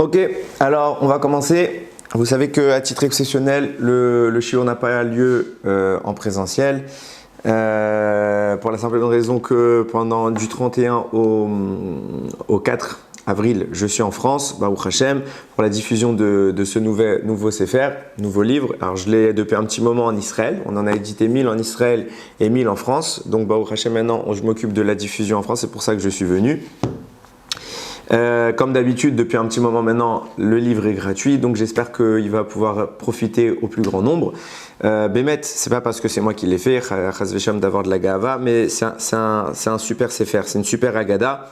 Ok, alors on va commencer. Vous savez qu'à titre exceptionnel, le shiur n'a pas lieu en présentiel. Pour la simple et bonne raison que pendant du 31 au 4 avril, je suis en France, Baruch Hashem, pour la diffusion de ce nouveau Sefer, nouveau livre. Alors je l'ai depuis un petit moment en Israël, on en a édité 1000 en Israël et 1000 en France. Donc Baruch Hashem, maintenant je m'occupe de la diffusion en France, c'est pour ça que je suis venu. Comme d'habitude, depuis un petit moment maintenant, le livre est gratuit, donc j'espère qu'il va pouvoir profiter au plus grand nombre. Bémet, c'est pas parce que c'est moi qui l'ai fait, Chas Vesham d'avoir de la Gahava, mais c'est un super Sefer, c'est une super Agada.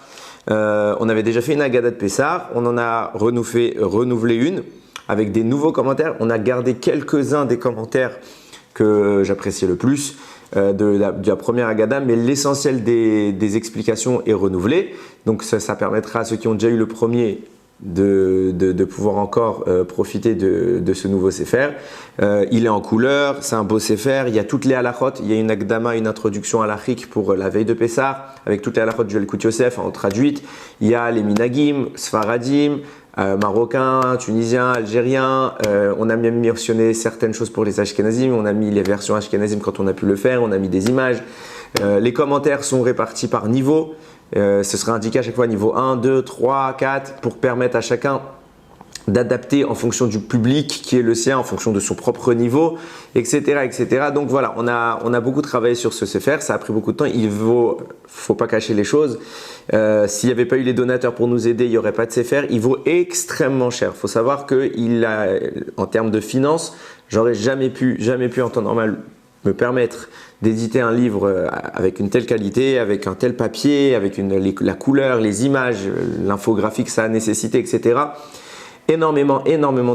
On avait déjà fait une Agada de Pessah, on en a renouvelé une avec des nouveaux commentaires. On a gardé quelques-uns des commentaires que j'appréciais le plus de la première Agada, mais l'essentiel des explications est renouvelé. Donc ça permettra à ceux qui ont déjà eu le premier de pouvoir encore profiter de ce nouveau Sefer. Il est en couleur, c'est un beau Sefer, il y a toutes les halachot, il y a une Akdama, une introduction halachique pour la veille de Pessah, avec toutes les halachot du Yalkut Yosef en traduite. Il y a les minagim, sfaradim, marocains, tunisiens, algériens. On a même mentionné certaines choses pour les ashkenazim, on a mis les versions ashkenazim quand on a pu le faire, on a mis des images. Les commentaires sont répartis par niveau. Ce sera indiqué à chaque fois niveau 1, 2, 3, 4 pour permettre à chacun d'adapter en fonction du public qui est le sien, en fonction de son propre niveau, etc. etc. Donc voilà, on a beaucoup travaillé sur ce Sefer, ça a pris beaucoup de temps, faut pas cacher les choses. S'il n'y avait pas eu les donateurs pour nous aider, il n'y aurait pas de Sefer, il vaut extrêmement cher. Il faut savoir en termes de finances, j'aurais jamais pu en temps normal me permettre d'éditer un livre avec une telle qualité, avec un tel papier, avec la couleur, les images, l'infographie que ça a nécessité, etc. Énormément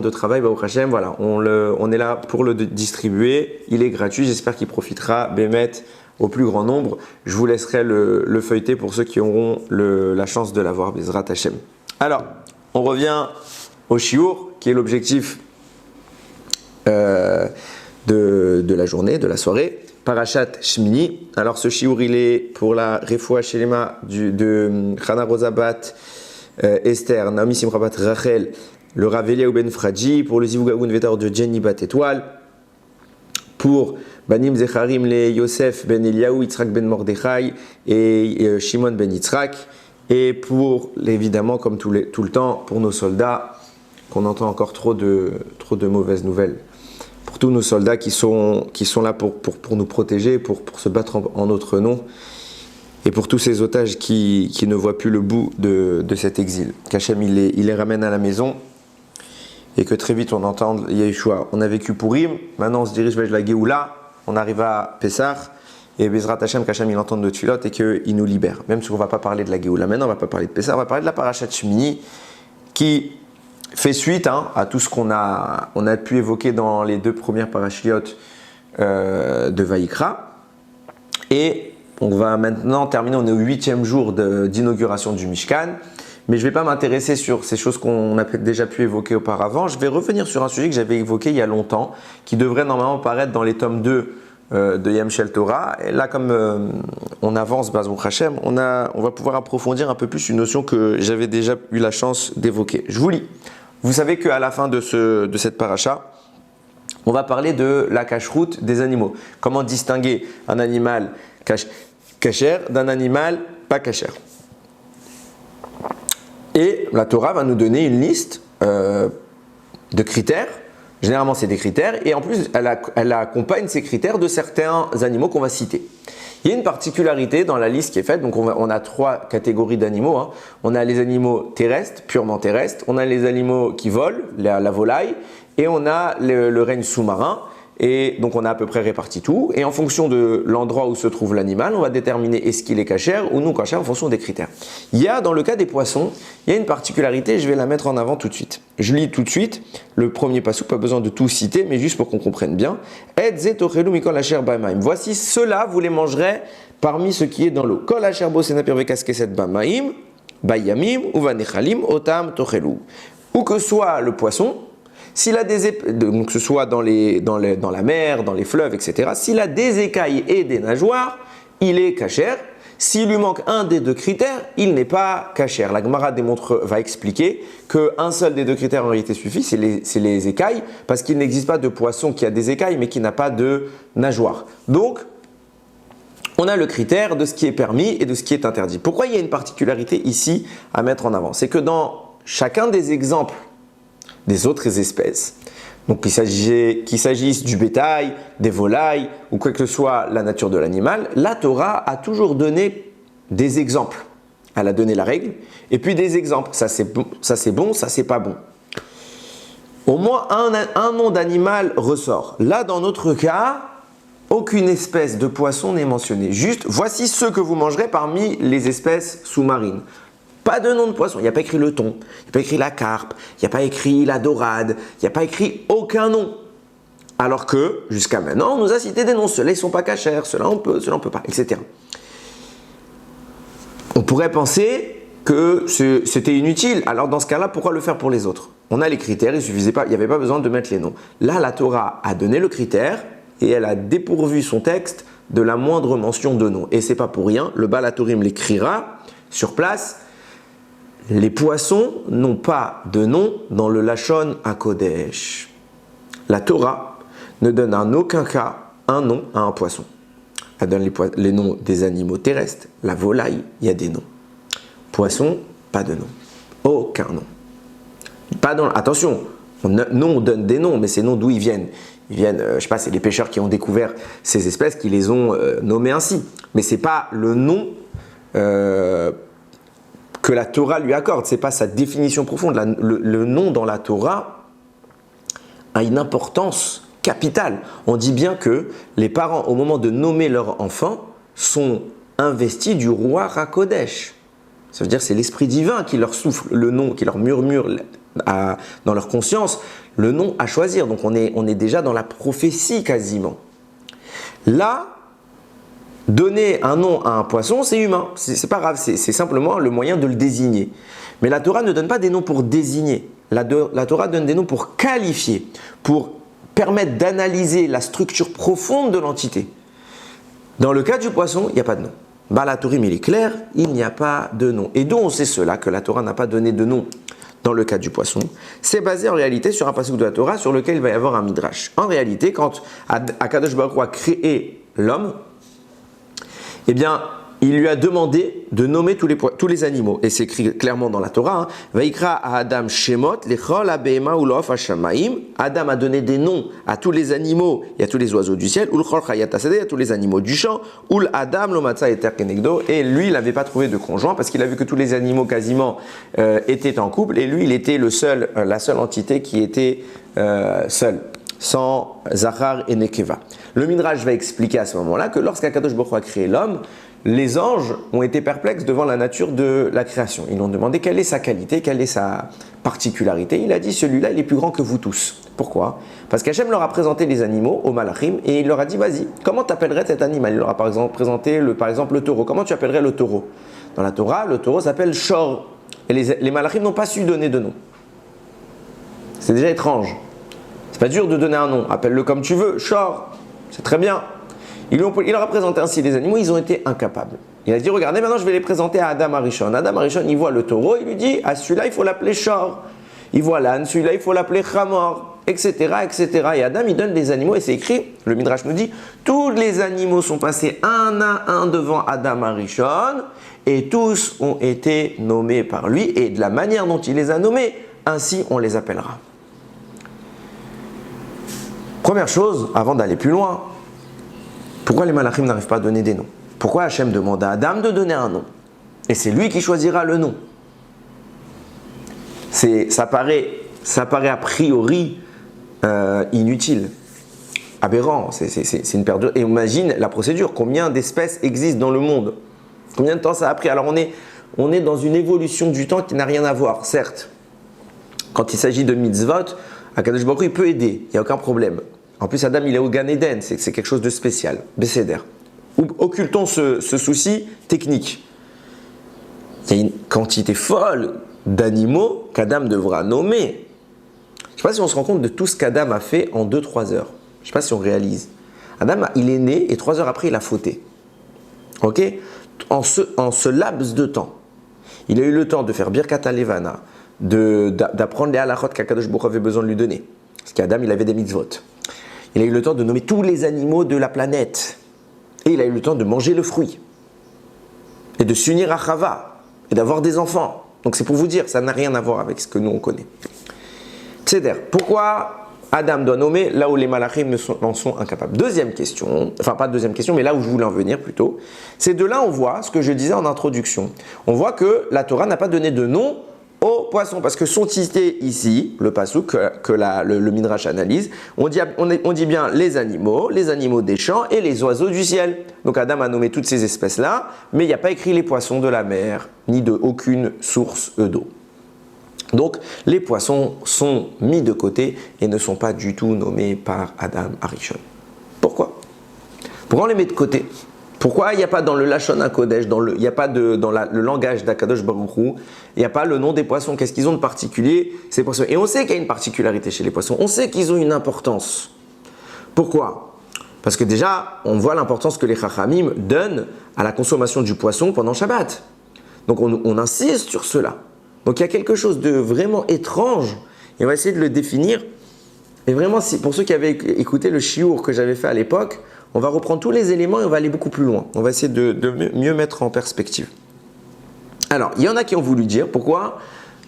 de travail, Baruch Hashem. Voilà, on est là pour le distribuer. Il est gratuit, j'espère qu'il profitera, Bémet, au plus grand nombre. Je vous laisserai le feuilleter pour ceux qui auront la chance de l'avoir, Bezrat Hashem. Alors, on revient au shiur, qui est l'objectif de la journée, de la soirée. Parashat Shmini. Alors ce shiur, il est pour la Refoua Shelema de Chana Rosabat, Esther, Naomi Simrabat Rachel, le Rav Eliaou Ben Fraji, pour le Zivougaoun Vetar de Jenny Bat Étoile, pour Banim Zecharim le Yosef Ben Eliaou, Yitzhak Ben Mordechai et Shimon Ben Yitzhak, et pour, évidemment, comme tout le temps, pour nos soldats, qu'on entend encore trop de mauvaises nouvelles. Pour tous nos soldats qui sont là pour nous protéger, pour se battre en notre nom, et pour tous ces otages qui ne voient plus le bout de cet exil. Qu'Hachem il les ramène à la maison, et que très vite on entende Yeshua. On a vécu Purim, maintenant on se dirige vers la Géoula, on arrive à Pessah, et Bezrat Hashem, qu'Hachem il entende notre filote et qu'il nous libère. Même si on ne va pas parler de la Géoula maintenant, on ne va pas parler de Pessah, on va parler de la Parashat Shmini, qui fait suite à tout ce qu'on a pu évoquer dans les deux premières parachiotes de Vaïkra. Et on va maintenant terminer, on est au 8e jour d'inauguration du Mishkan. Mais je ne vais pas m'intéresser sur ces choses qu'on a déjà pu évoquer auparavant. Je vais revenir sur un sujet que j'avais évoqué il y a longtemps, qui devrait normalement apparaître dans les tomes 2 de Yam Shel Torah. Et là, comme on avance, Baruch Hashem, on va pouvoir approfondir un peu plus une notion que j'avais déjà eu la chance d'évoquer. Je vous lis. Vous savez qu'à la fin de cette paracha, on va parler de la cacheroute des animaux. Comment distinguer un animal kasher d'un animal pas kasher. Et la Torah va nous donner une liste de critères. Généralement, c'est des critères. Et en plus, elle accompagne ces critères de certains animaux qu'on va citer. Il y a une particularité dans la liste qui est faite. Donc, on a 3 catégories d'animaux. On a les animaux terrestres, purement terrestres. On a les animaux qui volent, la volaille. Et on a le règne sous-marin. Et donc, on a à peu près réparti tout. Et en fonction de l'endroit où se trouve l'animal, on va déterminer est-ce qu'il est cachère ou non cachère en fonction des critères. Il y a, dans le cas des poissons, il y a une particularité. Je vais la mettre en avant tout de suite. Je lis tout de suite le premier passage, pas besoin de tout citer, mais juste pour qu'on comprenne bien. Voici ceux-là, vous les mangerez parmi ce qui est dans l'eau. Kol asher bo senapir vekaskeset bamaim, bayamim, uvanechalim, otam tochelu. Où que soit le poisson, s'il a donc que ce soit dans la mer, dans les fleuves, etc., s'il a des écailles et des nageoires, il est kasher. S'il lui manque un des deux critères, il n'est pas kasher. La Gemara va expliquer qu'un seul des deux critères en réalité suffit, c'est les écailles, parce qu'il n'existe pas de poisson qui a des écailles mais qui n'a pas de nageoire. Donc, on a le critère de ce qui est permis et de ce qui est interdit. Pourquoi il y a une particularité ici à mettre en avant? C'est que dans chacun des exemples des autres espèces, donc qu'il s'agisse du bétail, des volailles ou quoi que ce soit la nature de l'animal, la Torah a toujours donné des exemples. Elle a donné la règle et puis des exemples. Ça c'est bon, ça c'est pas bon. Au moins un nom d'animal ressort. Là, dans notre cas, aucune espèce de poisson n'est mentionnée. Juste, voici ceux que vous mangerez parmi les espèces sous-marines. Pas de nom de poisson. Il n'y a pas écrit le thon, il n'y a pas écrit la carpe, il n'y a pas écrit la dorade, il n'y a pas écrit aucun nom. Alors que, jusqu'à maintenant, on nous a cité des noms. Ceux-là, ils ne sont pas cachers, ceux-là, on peut, ceux-là, on ne peut pas, etc. On pourrait penser que c'était inutile. Alors, dans ce cas-là, pourquoi le faire pour les autres? On a les critères, il n'y avait pas besoin de mettre les noms. Là, la Torah a donné le critère et elle a dépourvu son texte de la moindre mention de nom. Et c'est pas pour rien, le Baal HaTurim l'écrira sur place. Les poissons n'ont pas de nom dans le Lashon HaKodesh. La Torah ne donne en aucun cas un nom à un poisson. Elle donne les noms des animaux terrestres. La volaille, il y a des noms. Poisson, pas de nom. Aucun nom. Attention, on donne des noms, mais ces noms d'où ils viennent? Ils viennent, je ne sais pas, c'est les pêcheurs qui ont découvert ces espèces qui les ont nommées ainsi. Mais ce n'est pas le nom que la Torah lui accorde, ce n'est pas sa définition profonde. Le nom dans la Torah a une importance capitale. On dit bien que les parents, au moment de nommer leur enfant, sont investis du roi HaKodesh. Ça veut dire que c'est l'esprit divin qui leur souffle le nom, qui leur murmure dans leur conscience le nom à choisir. Donc on est déjà dans la prophétie quasiment. Là, donner un nom à un poisson, c'est humain, c'est pas grave, c'est simplement le moyen de le désigner. Mais la Torah ne donne pas des noms pour désigner. La Torah donne des noms pour qualifier, pour permettre d'analyser la structure profonde de l'entité. Dans le cas du poisson, il n'y a pas de nom. Baal HaTurim, il est clair, il n'y a pas de nom. Et d'où on sait cela, que la Torah n'a pas donné de nom dans le cas du poisson? C'est basé en réalité sur un pasuk de la Torah sur lequel il va y avoir un midrash. En réalité, quand Akadosh Baruch Hu a créé l'homme, eh bien, il lui a demandé de nommer tous les animaux. Et c'est écrit clairement dans la Torah. Vaikra à Adam Shemot, lechol abehema ulof hashamaim. Adam a donné des noms à tous les animaux et à tous les oiseaux du ciel. Ulchol chayat hasadeh, à tous les animaux du champ. Ul Adam lo matza eter kenegdo. Et lui, il n'avait pas trouvé de conjoint parce qu'il a vu que tous les animaux quasiment étaient en couple. Et lui, il était la seule entité qui était seule, sans Zachar et Nekeva. Le Midrash va expliquer à ce moment-là que lorsqu'Akadosh Baruch Hu a créé l'homme, les anges ont été perplexes devant la nature de la création. Ils ont demandé quelle est sa qualité, quelle est sa particularité. Il a dit, celui-là, il est plus grand que vous tous. Pourquoi? Parce qu'Hachem leur a présenté les animaux au Malachim et il leur a dit, vas-y, comment t'appellerais cet animal? Il leur a par exemple présenté le taureau. Comment tu appellerais le taureau? Dans la Torah, le taureau s'appelle Shor. Et les Malachim n'ont pas su donner de nom. C'est déjà étrange. C'est pas dur de donner un nom. Appelle-le comme tu veux, Shor. C'est très bien. Il leur a présenté ainsi les animaux, ils ont été incapables. Il a dit, regardez, maintenant je vais les présenter à Adam Arishon. Adam Arishon, il voit le taureau, il lui dit, à celui-là, il faut l'appeler Shor. Il voit l'âne, celui-là, il faut l'appeler Chamor, etc., etc. Et Adam, il donne des animaux, et c'est écrit, le Midrash nous dit, tous les animaux sont passés un à un devant Adam Arishon, et tous ont été nommés par lui, et de la manière dont il les a nommés, ainsi on les appellera. Première chose, avant d'aller plus loin, pourquoi les Malachim n'arrivent pas à donner des noms? Pourquoi Hachem demande à Adam de donner un nom? Et c'est lui qui choisira le nom. Ça paraît a priori inutile, aberrant, c'est une perte de... Et imagine la procédure, combien d'espèces existent dans le monde? Combien de temps ça a pris? Alors on est dans une évolution du temps qui n'a rien à voir, certes. Quand il s'agit de mitzvot, Akadosh Baruch Hu, il peut aider, il n'y a aucun problème. En plus, Adam, il est au Gan Eden, c'est quelque chose de spécial, Besséder. Occultons ce souci technique. Il y a une quantité folle d'animaux qu'Adam devra nommer. Je ne sais pas si on se rend compte de tout ce qu'Adam a fait en 2-3 heures. Je ne sais pas si on réalise. Adam, il est né et 3 heures après, il a fauté. Ok? en ce laps de temps, il a eu le temps de faire Birkat HaLevana, d'apprendre les halachot qu'Akadosh Baruch Hu avait besoin de lui donner. Parce qu'Adam, il avait des mitzvot. Il a eu le temps de nommer tous les animaux de la planète. Et il a eu le temps de manger le fruit. Et de s'unir à Chava. Et d'avoir des enfants. Donc c'est pour vous dire, ça n'a rien à voir avec ce que nous on connaît. Tzeder, pourquoi Adam doit nommer là où les malachim en sont incapables? Deuxième question, enfin pas deuxième question, mais là où je voulais en venir plutôt, c'est de là on voit ce que je disais en introduction. On voit que la Torah n'a pas donné de nom aux poissons, parce que sont cités ici, le passouk que le Midrash analyse, on dit bien les animaux des champs et les oiseaux du ciel. Donc Adam a nommé toutes ces espèces-là, mais il n'y a pas écrit les poissons de la mer, ni de aucune source d'eau. Donc les poissons sont mis de côté et ne sont pas du tout nommés par Adam Arishon. Pourquoi on les met de côté? Pourquoi il n'y a pas dans le Lashon HaKodesh, il n'y a pas le langage d'Akadosh Baruch Hu, il n'y a pas le nom des poissons? Qu'est-ce qu'ils ont de particulier, ces poissons? Et on sait qu'il y a une particularité chez les poissons, on sait qu'ils ont une importance. Pourquoi? Parce que déjà, on voit l'importance que les Chachamim donnent à la consommation du poisson pendant Shabbat. Donc on insiste sur cela. Donc il y a quelque chose de vraiment étrange, et on va essayer de le définir. Et vraiment, pour ceux qui avaient écouté le shiur que j'avais fait à l'époque, on va reprendre tous les éléments et on va aller beaucoup plus loin. On va essayer de mieux mettre en perspective. Alors, il y en a qui ont voulu dire pourquoi,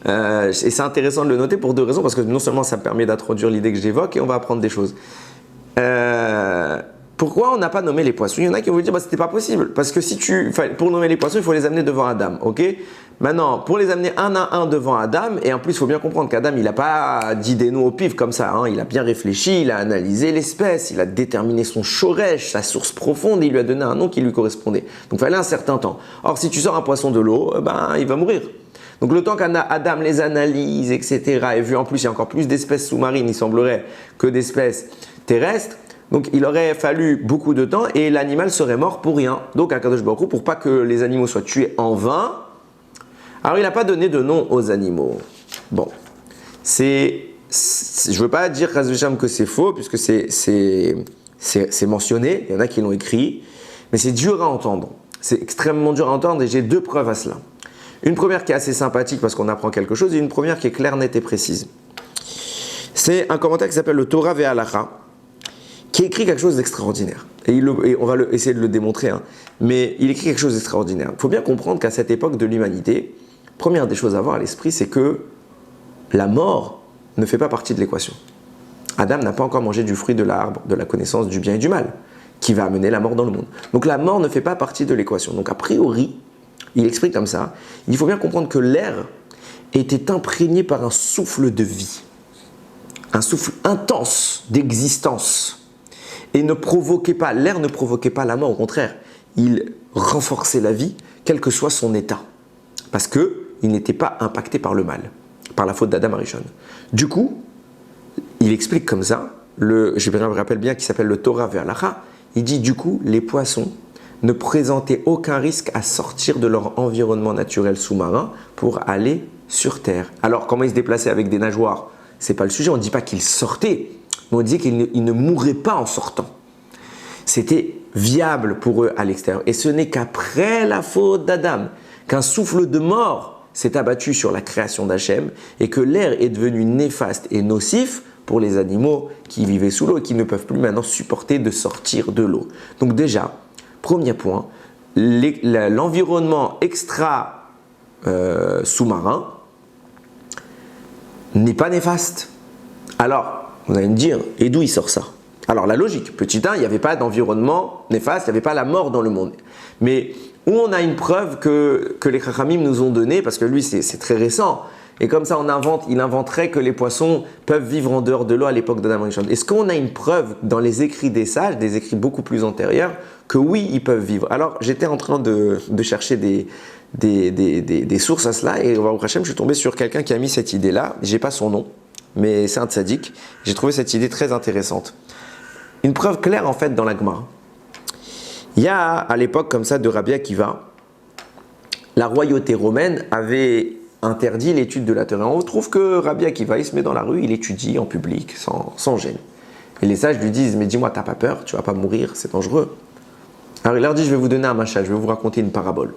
et c'est intéressant de le noter pour deux raisons, parce que non seulement ça me permet d'introduire l'idée que j'évoque et on va apprendre des choses. Pourquoi on n'a pas nommé les poissons? Il y en a qui ont voulu dire c'était pas possible, parce que pour nommer les poissons, il faut les amener devant Adam, ok? Maintenant, pour les amener un à un devant Adam, et en plus, il faut bien comprendre qu'Adam, il n'a pas dit des noms au pif comme ça, hein. Il a bien réfléchi, il a analysé l'espèce, il a déterminé son shoresh, sa source profonde, et il lui a donné un nom qui lui correspondait. Donc, il fallait un certain temps. Or, si tu sors un poisson de l'eau, il va mourir. Donc, le temps qu'Adam les analyse, etc., et vu en plus, il y a encore plus d'espèces sous-marines, il semblerait, que d'espèces terrestres, donc il aurait fallu beaucoup de temps, et l'animal serait mort pour rien. Donc, Akadosh Baruch Hu, pour pas que les animaux soient tués en vain, alors, il n'a pas donné de nom aux animaux. Bon, je ne veux pas dire que c'est faux, puisque c'est mentionné, il y en a qui l'ont écrit, mais c'est dur à entendre. C'est extrêmement dur à entendre et j'ai deux preuves à cela. Une première qui est assez sympathique parce qu'on apprend quelque chose, et une première qui est claire, nette et précise. C'est un commentaire qui s'appelle le Torah Ve'alacha, qui écrit quelque chose d'extraordinaire. Et on va essayer de le démontrer, hein. Mais il écrit quelque chose d'extraordinaire. Il faut bien comprendre qu'à cette époque de l'humanité, première des choses à avoir à l'esprit, c'est que la mort ne fait pas partie de l'équation. Adam n'a pas encore mangé du fruit de l'arbre de la connaissance du bien et du mal, qui va amener la mort dans le monde. Donc la mort ne fait pas partie de l'équation. Donc a priori, il explique comme ça, il faut bien comprendre que l'air était imprégné par un souffle de vie, un souffle intense d'existence, et l'air ne provoquait pas la mort, au contraire, il renforçait la vie, quel que soit son état. Parce qu'il n'était pas impacté par le mal, par la faute d'Adam Arishon. Du coup, il explique comme ça, je me rappelle bien qu'il s'appelle le Torah Ve'alacha, il dit du coup, les poissons ne présentaient aucun risque à sortir de leur environnement naturel sous-marin pour aller sur Terre. Alors, comment ils se déplaçaient avec des nageoires? C'est pas le sujet, on ne dit pas qu'ils sortaient, mais on dit qu'ils ne mourraient pas en sortant. C'était viable pour eux à l'extérieur. Et ce n'est qu'après la faute d'Adam qu'un souffle de mort s'est abattu sur la création d'Hachem et que l'air est devenu néfaste et nocif pour les animaux qui vivaient sous l'eau et qui ne peuvent plus maintenant supporter de sortir de l'eau. Donc déjà, premier point, l'environnement extra-sous-marin n'est pas néfaste. Alors, vous allez me dire, et d'où il sort ça? Alors la logique, petit 1, il n'y avait pas d'environnement néfaste, il n'y avait pas la mort dans le monde. Mais où on a une preuve que les Chachamim nous ont donnée, parce que lui c'est très récent, et comme ça il inventerait que les poissons peuvent vivre en dehors de l'eau à l'époque d'Adam Rishon. Est-ce qu'on a une preuve dans les écrits des sages, des écrits beaucoup plus antérieurs, que oui, ils peuvent vivre? Alors j'étais en train de chercher des sources à cela, et au Hachem, je suis tombé sur quelqu'un qui a mis cette idée-là, j'ai pas son nom, mais c'est un tzaddik, j'ai trouvé cette idée très intéressante. Une preuve claire en fait dans la Gemara. Il y a à l'époque comme ça de Rabbi Akiva, la royauté romaine avait interdit l'étude de la Torah. On trouve que Rabbi Akiva, il se met dans la rue, il étudie en public, sans gêne. Et les sages lui disent, mais dis-moi, t'as pas peur, tu vas pas mourir, c'est dangereux. Alors il leur dit, je vais vous donner un machal, je vais vous raconter une parabole.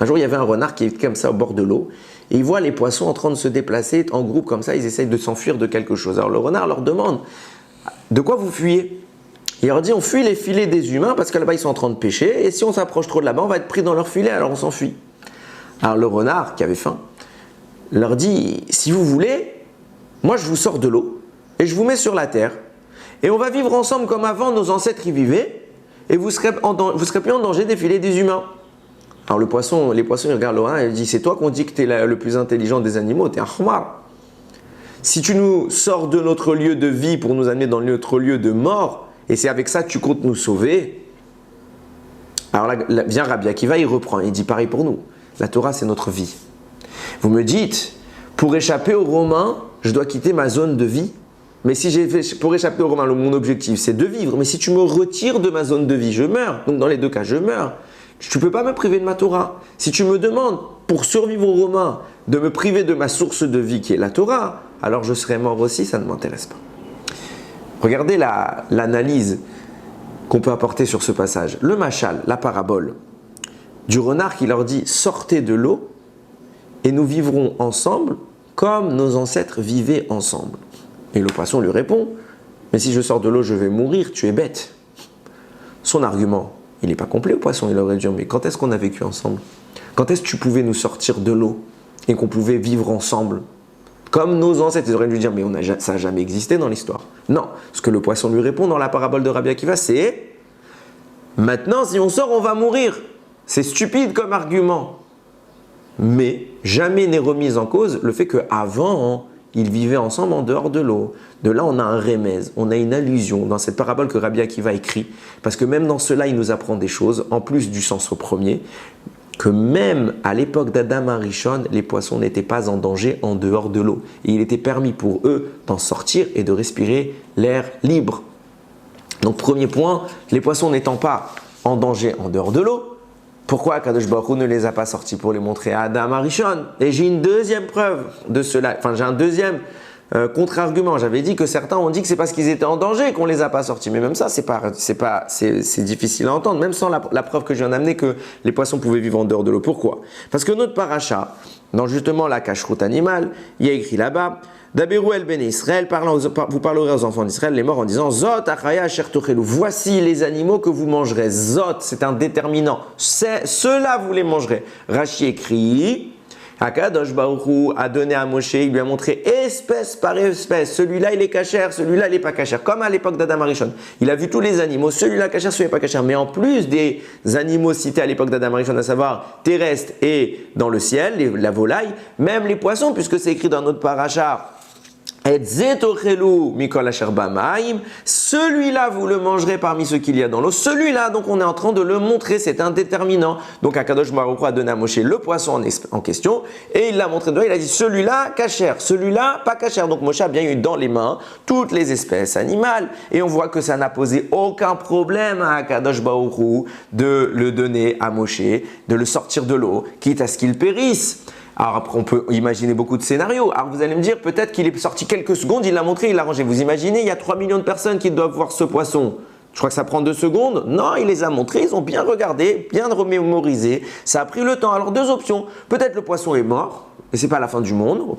Un jour, il y avait un renard qui est comme ça au bord de l'eau, et il voit les poissons en train de se déplacer en groupe comme ça, ils essayent de s'enfuir de quelque chose. Alors le renard leur demande, de quoi vous fuyez? Il leur dit, on fuit les filets des humains parce que là-bas ils sont en train de pêcher, et si on s'approche trop de là-bas, on va être pris dans leur filet, alors on s'enfuit. Alors le renard, qui avait faim, leur dit, si vous voulez, moi je vous sors de l'eau, et je vous mets sur la terre, et on va vivre ensemble comme avant nos ancêtres y vivaient, et vous serez plus en danger des filets des humains. Alors les poissons ils regardent le renard et ils disent, c'est toi qu'on dit que tu es le plus intelligent des animaux, tu es un khmar. Si tu nous sors de notre lieu de vie pour nous amener dans notre lieu de mort, et c'est avec ça que tu comptes nous sauver. Alors là vient Rabbi Akiva, il reprend, il dit pareil pour nous. La Torah, c'est notre vie. Vous me dites, pour échapper aux Romains, je dois quitter ma zone de vie. Mais si pour échapper aux Romains, mon objectif, c'est de vivre. Mais si tu me retires de ma zone de vie, je meurs. Donc dans les deux cas, je meurs. Tu ne peux pas me priver de ma Torah. Si tu me demandes, pour survivre aux Romains, de me priver de ma source de vie qui est la Torah, alors je serai mort aussi, ça ne m'intéresse pas. Regardez l'analyse qu'on peut apporter sur ce passage. Le machal, la parabole du renard qui leur dit « Sortez de l'eau et nous vivrons ensemble comme nos ancêtres vivaient ensemble. » Et le poisson lui répond « Mais si je sors de l'eau, je vais mourir, tu es bête. » Son argument, il n'est pas complet au poisson, il aurait dit « Mais quand est-ce qu'on a vécu ensemble? Quand est-ce que tu pouvais nous sortir de l'eau et qu'on pouvait vivre ensemble ?» Comme nos ancêtres, ils auraient dû dire, mais ça n'a jamais existé dans l'histoire. Non, ce que le poisson lui répond dans la parabole de Rabbi Akiva, c'est maintenant, si on sort, on va mourir. C'est stupide comme argument. Mais jamais n'est remis en cause le fait qu'avant, ils vivaient ensemble en dehors de l'eau. De là, on a un remèze, on a une allusion dans cette parabole que Rabbi Akiva écrit. Parce que même dans cela, il nous apprend des choses, en plus du sens au premier, que même à l'époque d'Adam Arishon, les poissons n'étaient pas en danger en dehors de l'eau. Et il était permis pour eux d'en sortir et de respirer l'air libre. Donc premier point, les poissons n'étant pas en danger en dehors de l'eau, pourquoi Kadosh Baruch Hu ne les a pas sortis pour les montrer à Adam Arishon? Et j'ai une deuxième preuve de cela, enfin j'ai un deuxième contre-argument. J'avais dit que certains ont dit que c'est parce qu'ils étaient en danger qu'on les a pas sortis. Mais même ça, c'est difficile à entendre, même sans la preuve que je viens d'amener que les poissons pouvaient vivre en dehors de l'eau. Pourquoi? Parce que notre paracha, dans justement la cacheroute animale, il y a écrit là-bas, Daberu el ben Israël, vous parlerez aux enfants d'Israël, les morts, en disant Zot achaya asher tochelu. Voici les animaux que vous mangerez. Zot, c'est un déterminant. Ceux-là, vous les mangerez. Rashi écrit Akadosh Baruch Hu a donné à Moshe, il lui a montré espèce par espèce. Celui-là, il est cachère, celui-là, il n'est pas cachère. Comme à l'époque d'Adam Arishon. Il a vu tous les animaux, celui-là cachère, celui-là pas cachère. Mais en plus des animaux cités à l'époque d'Adam Arishon, à savoir terrestres et dans le ciel, la volaille, même les poissons, puisque c'est écrit dans notre paracha. Celui-là, vous le mangerez parmi ceux qu'il y a dans l'eau. Celui-là, donc on est en train de le montrer, c'est un déterminant. Donc Akadosh Baruch Hu a donné à Moshe le poisson en question et il l'a montré dedans. Il a dit celui-là, cachère, celui-là, pas cachère. Donc Moshe a bien eu dans les mains toutes les espèces animales et on voit que ça n'a posé aucun problème à Akadosh Baruch Hu de le donner à Moshe, de le sortir de l'eau, quitte à ce qu'il périsse. Alors après, on peut imaginer beaucoup de scénarios. Alors vous allez me dire, peut-être qu'il est sorti quelques secondes, il l'a montré, il l'a rangé. Vous imaginez, il y a 3 millions de personnes qui doivent voir ce poisson. Je crois que ça prend 2 secondes. Non, il les a montrés, ils ont bien regardé, bien remémorisé. Ça a pris le temps. Alors 2 options. Peut-être le poisson est mort, et c'est pas la fin du monde.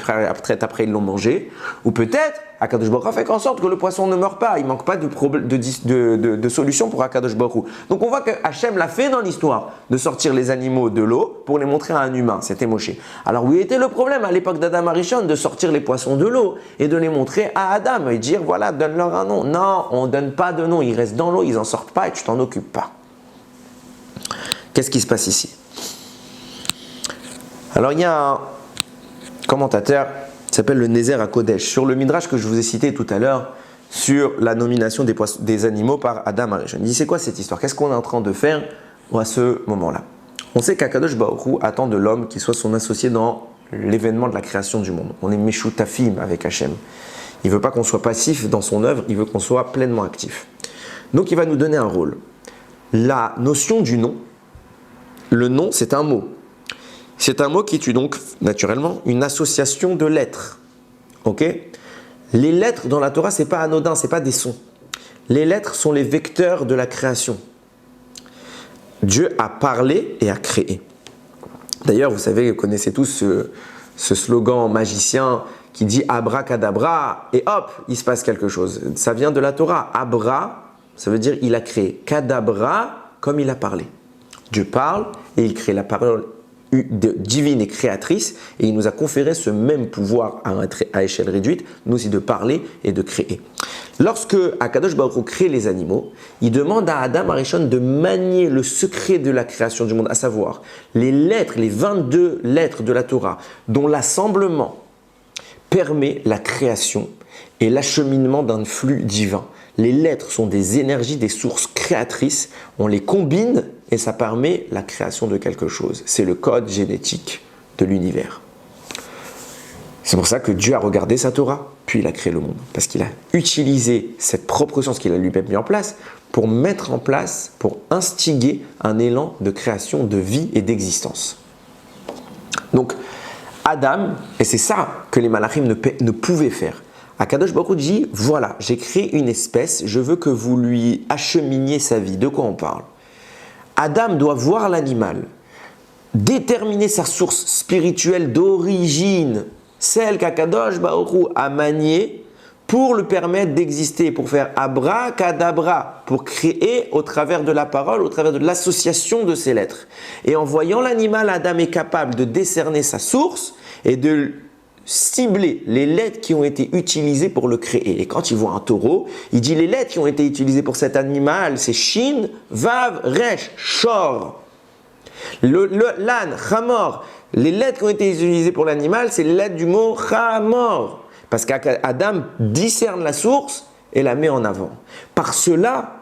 Après ils l'ont mangé. Ou peut-être, Akadosh Baruch Hu a fait en sorte que le poisson ne meurt pas. Il manque pas de solution pour Akadosh Baruch Hu. Donc on voit que Hachem l'a fait dans l'histoire, de sortir les animaux de l'eau pour les montrer à un humain. C'était Moshe. Alors où était le problème à l'époque d'Adam Arishon de sortir les poissons de l'eau et de les montrer à Adam et dire voilà, donne-leur un nom. Non, on ne donne pas de nom. Ils restent dans l'eau, ils n'en sortent pas et tu t'en occupes pas. Qu'est-ce qui se passe ici? Alors il y a un commentateur qui s'appelle le Nézer à Kodesh, sur le Midrash que je vous ai cité tout à l'heure, sur la nomination des animaux par Adam Arishon. Il dit c'est quoi cette histoire? Qu'est-ce qu'on est en train de faire à ce moment-là? On sait qu'Akadosh Baruch Hu attend de l'homme qu'il soit son associé dans l'événement de la création du monde. On est Meshutafim avec Hachem. Il ne veut pas qu'on soit passif dans son œuvre, il veut qu'on soit pleinement actif. Donc il va nous donner un rôle. La notion du nom, le nom c'est un mot. C'est un mot qui tue donc naturellement une association de lettres. Ok? Les lettres dans la Torah, ce n'est pas anodin, ce n'est pas des sons. Les lettres sont les vecteurs de la création. Dieu a parlé et a créé. D'ailleurs, vous savez, vous connaissez tous ce slogan magicien qui dit abracadabra et hop, il se passe quelque chose. Ça vient de la Torah. Abra, ça veut dire il a créé. Kadabra, comme il a parlé. Dieu parle et il crée la parole divine et créatrice et il nous a conféré ce même pouvoir à échelle réduite, nous aussi de parler et de créer. Lorsque Akadosh Baruch Hu crée les animaux, il demande à Adam Arishon de manier le secret de la création du monde, à savoir les lettres, les 22 lettres de la Torah, dont l'assemblement permet la création et l'acheminement d'un flux divin. Les lettres sont des énergies, des sources créatrices, on les combine et ça permet la création de quelque chose. C'est le code génétique de l'univers. C'est pour ça que Dieu a regardé sa Torah, puis il a créé le monde. Parce qu'il a utilisé cette propre science qu'il a lui-même mis en place pour mettre en place, pour instiguer un élan de création, de vie et d'existence. Donc, Adam, et c'est ça que les malachim ne pouvaient faire. Akadosh Baruch Hu dit, voilà, j'ai créé une espèce, je veux que vous lui acheminiez sa vie. De quoi on parle? Adam doit voir l'animal, déterminer sa source spirituelle d'origine, celle qu'Akadosh Baruch Hu a maniée pour lui permettre d'exister, pour faire abracadabra, pour créer au travers de la parole, au travers de l'association de ces lettres. Et en voyant l'animal, Adam est capable de décerner sa source et de cibler les lettres qui ont été utilisées pour le créer. Et quand il voit un taureau, il dit les lettres qui ont été utilisées pour cet animal, c'est Shin, Vav, Resh, Shor. L'âne, Chamor, les lettres qui ont été utilisées pour l'animal, c'est les lettres du mot Chamor. Parce qu'Adam discerne la source et la met en avant. Par cela,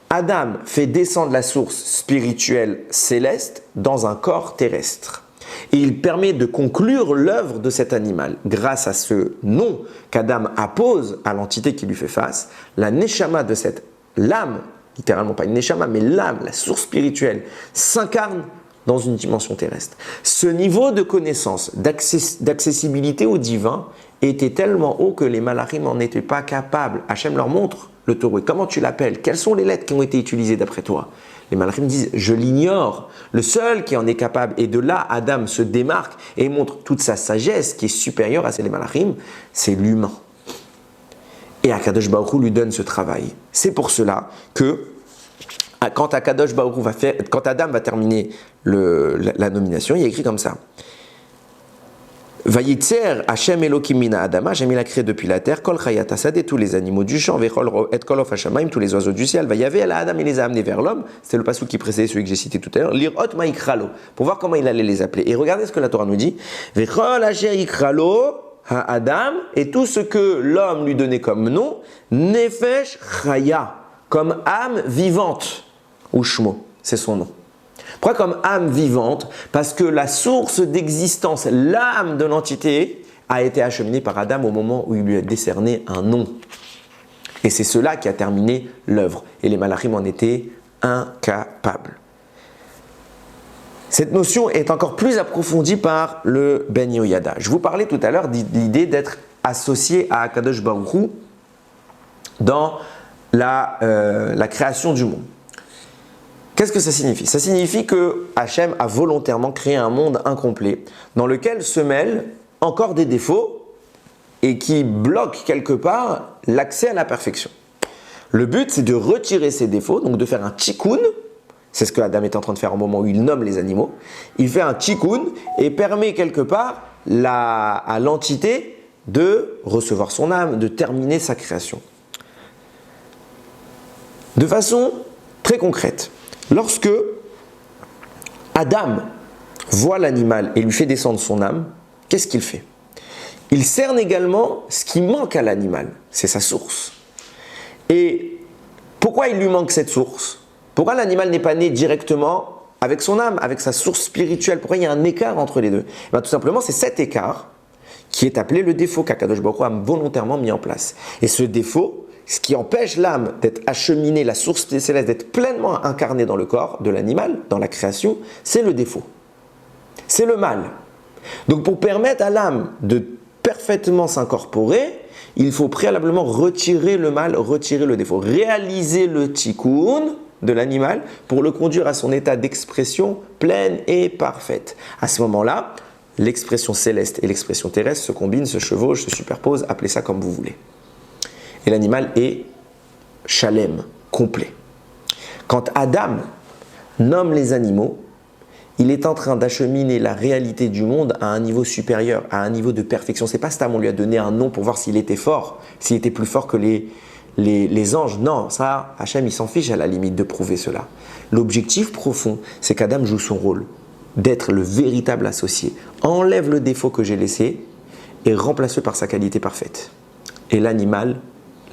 Adam fait descendre la source spirituelle céleste dans un corps terrestre. Et il permet de conclure l'œuvre de cet animal. Grâce à ce nom qu'Adam appose à l'entité qui lui fait face, la neshama de cette l'âme, littéralement pas une neshama, mais l'âme, la source spirituelle, s'incarne dans une dimension terrestre. Ce niveau de connaissance, d'accessibilité au divin était tellement haut que les malachim n'en étaient pas capables. Hachem leur montre le taureau. Comment tu l'appelles? Quelles sont les lettres qui ont été utilisées d'après toi? Les malachim disent, je l'ignore. Le seul qui en est capable, et de là, Adam se démarque et montre toute sa sagesse qui est supérieure à celle des malachim, c'est l'humain. Et Akadosh Baruch Hu lui donne ce travail. C'est pour cela que quand Akadosh Baruch Hu quand Adam va terminer la nomination, il y a écrit comme ça. Vayitzer Hashem Elokim mina Adama, Hashem il a créé depuis la terre, Kol Chayat Hasadeh, tous les animaux du champ, Vechol et Kol Of Hashamayim, tous les oiseaux du ciel, Vayavé ala Adam, il les a amenés vers l'homme, c'était le passage qui précédait celui que j'ai cité tout à l'heure, Lirot Maikralo, pour voir comment il allait les appeler. Et regardez ce que la Torah nous dit, Vechol Asher Ikralo ha Adam, et tout ce que l'homme lui donnait comme nom, Nefesh Chaya, comme âme vivante, ou Shmo, c'est son nom. Pourquoi comme âme vivante? Parce que la source d'existence, l'âme de l'entité, a été acheminée par Adam au moment où il lui a décerné un nom. Et c'est cela qui a terminé l'œuvre. Et les malachim en étaient incapables. Cette notion est encore plus approfondie par le Ben Yehoyada. Je vous parlais tout à l'heure de l'idée d'être associé à Akadosh Baruch Hu dans la création du monde. Qu'est-ce que ça signifie? Ça signifie que Hachem a volontairement créé un monde incomplet dans lequel se mêlent encore des défauts et qui bloquent quelque part l'accès à la perfection. Le but, c'est de retirer ces défauts, donc de faire un tikkun. C'est ce que Adam est en train de faire au moment où il nomme les animaux. Il fait un tikkun et permet quelque part à l'entité de recevoir son âme, de terminer sa création. De façon très concrète. Lorsque Adam voit l'animal et lui fait descendre son âme, qu'est-ce qu'il fait? Il cerne également ce qui manque à l'animal, c'est sa source. Et pourquoi il lui manque cette source? Pourquoi l'animal n'est pas né directement avec son âme, avec sa source spirituelle? Pourquoi il y a un écart entre les deux? Tout simplement, c'est cet écart qui est appelé le défaut qu'Akadosh Baruch Hu a volontairement mis en place. Et ce défaut, ce qui empêche l'âme d'être acheminée, la source céleste, d'être pleinement incarnée dans le corps de l'animal, dans la création, c'est le défaut. C'est le mal. Donc pour permettre à l'âme de parfaitement s'incorporer, il faut préalablement retirer le mal, retirer le défaut, réaliser le tikkun de l'animal pour le conduire à son état d'expression pleine et parfaite. À ce moment-là, l'expression céleste et l'expression terrestre se combinent, se chevauchent, se superposent, appelez ça comme vous voulez. Et l'animal est shalem, complet. Quand Adam nomme les animaux, il est en train d'acheminer la réalité du monde à un niveau supérieur, à un niveau de perfection. C'est pas Stam, on lui a donné un nom pour voir s'il était fort, s'il était plus fort que les anges. Non, ça, Hachem, il s'en fiche à la limite de prouver cela. L'objectif profond, c'est qu'Adam joue son rôle, d'être le véritable associé. Enlève le défaut que j'ai laissé et remplace-le par sa qualité parfaite. Et l'animal,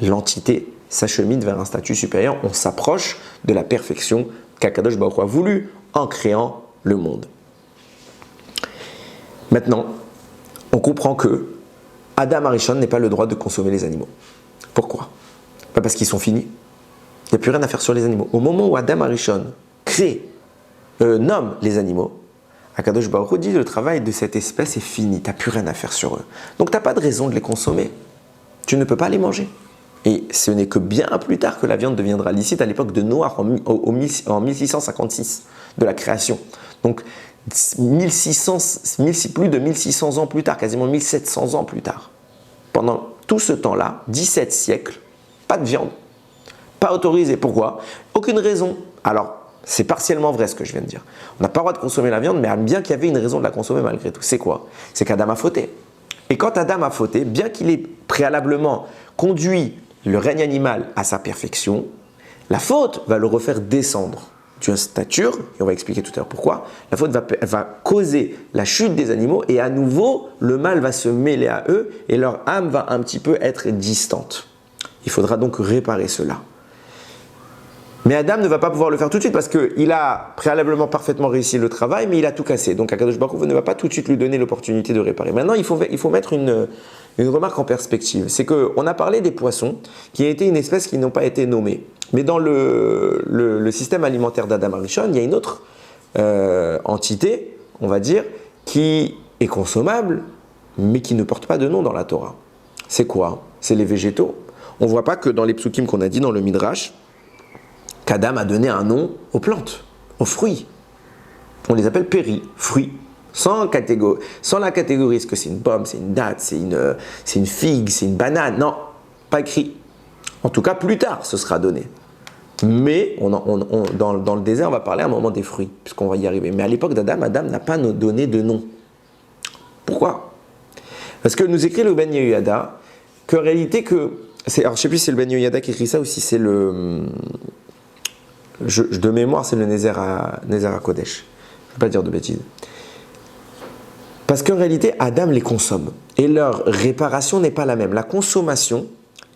l'entité, s'achemine vers un statut supérieur. On s'approche de la perfection qu'Akadosh Baruch Hu a voulu en créant le monde. Maintenant, on comprend que Adam Arishon n'est pas le droit de consommer les animaux. Pourquoi? Pas parce qu'ils sont finis. Il n'y a plus rien à faire sur les animaux. Au moment où Adam Arishon nomme les animaux, Akadosh Baruch Hu dit le travail de cette espèce est fini, tu n'as plus rien à faire sur eux. Donc tu n'as pas de raison de les consommer. Tu ne peux pas les manger. Et ce n'est que bien plus tard que la viande deviendra licite, à l'époque de Noach, en 1656 de la création. Donc plus de 1600 ans plus tard, quasiment 1700 ans plus tard. Pendant tout ce temps-là, 17 siècles, pas de viande, pas autorisé. Pourquoi? Aucune raison. Alors, c'est partiellement vrai ce que je viens de dire. On n'a pas le droit de consommer la viande, mais bien qu'il y avait une raison de la consommer malgré tout. C'est quoi? C'est qu'Adam a fauté. Et quand Adam a fauté, bien qu'il ait préalablement conduit le règne animal à sa perfection, la faute va le refaire descendre d'une stature, et on va expliquer tout à l'heure pourquoi. La faute va causer la chute des animaux et à nouveau, le mal va se mêler à eux et leur âme va un petit peu être distante. Il faudra donc réparer cela. Mais Adam ne va pas pouvoir le faire tout de suite parce qu'il a préalablement parfaitement réussi le travail, mais il a tout cassé. Donc Akadosh Baruch Hu ne va pas tout de suite lui donner l'opportunité de réparer. Maintenant, il faut mettre une remarque en perspective. C'est qu'on a parlé des poissons qui étaient une espèce qui n'ont pas été nommées. Mais dans le système alimentaire d'Adam Arishon, il y a une autre entité, on va dire, qui est consommable, mais qui ne porte pas de nom dans la Torah. C'est quoi? C'est les végétaux. On ne voit pas que dans les psukim qu'on a dit dans le Midrash, qu'Adam a donné un nom aux plantes, aux fruits. On les appelle péri, fruits, sans la catégorie, est-ce que c'est une pomme, c'est une date, c'est une figue, c'est une banane. Non, pas écrit. En tout cas, plus tard, ce sera donné. Mais dans le désert, on va parler à un moment des fruits, puisqu'on va y arriver. Mais à l'époque d'Adam, Adam n'a pas donné de nom. Pourquoi? Parce que nous écrit le Ben Yehoyada qu'en réalité, alors je ne sais plus si c'est le Ben Yehoyada qui écrit ça ou si c'est de mémoire, c'est le Nézer à Kodesh. Je ne veux pas dire de bêtises. Parce qu'en réalité, Adam les consomme. Et leur réparation n'est pas la même. La consommation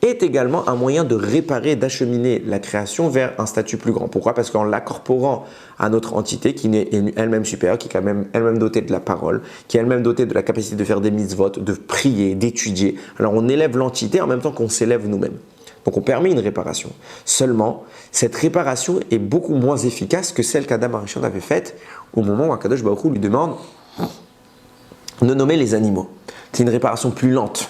est également un moyen de réparer, d'acheminer la création vers un statut plus grand. Pourquoi? Parce qu'en l'accorporant à notre entité, qui est elle-même supérieure, qui est elle-même dotée de la parole, qui est elle-même dotée de la capacité de faire des mitzvot, de prier, d'étudier. Alors on élève l'entité en même temps qu'on s'élève nous-mêmes. Donc on permet une réparation. Seulement, cette réparation est beaucoup moins efficace que celle qu'Adam Arishon avait faite au moment où Akadosh Baruch Hu lui demande de nommer les animaux. C'est une réparation plus lente.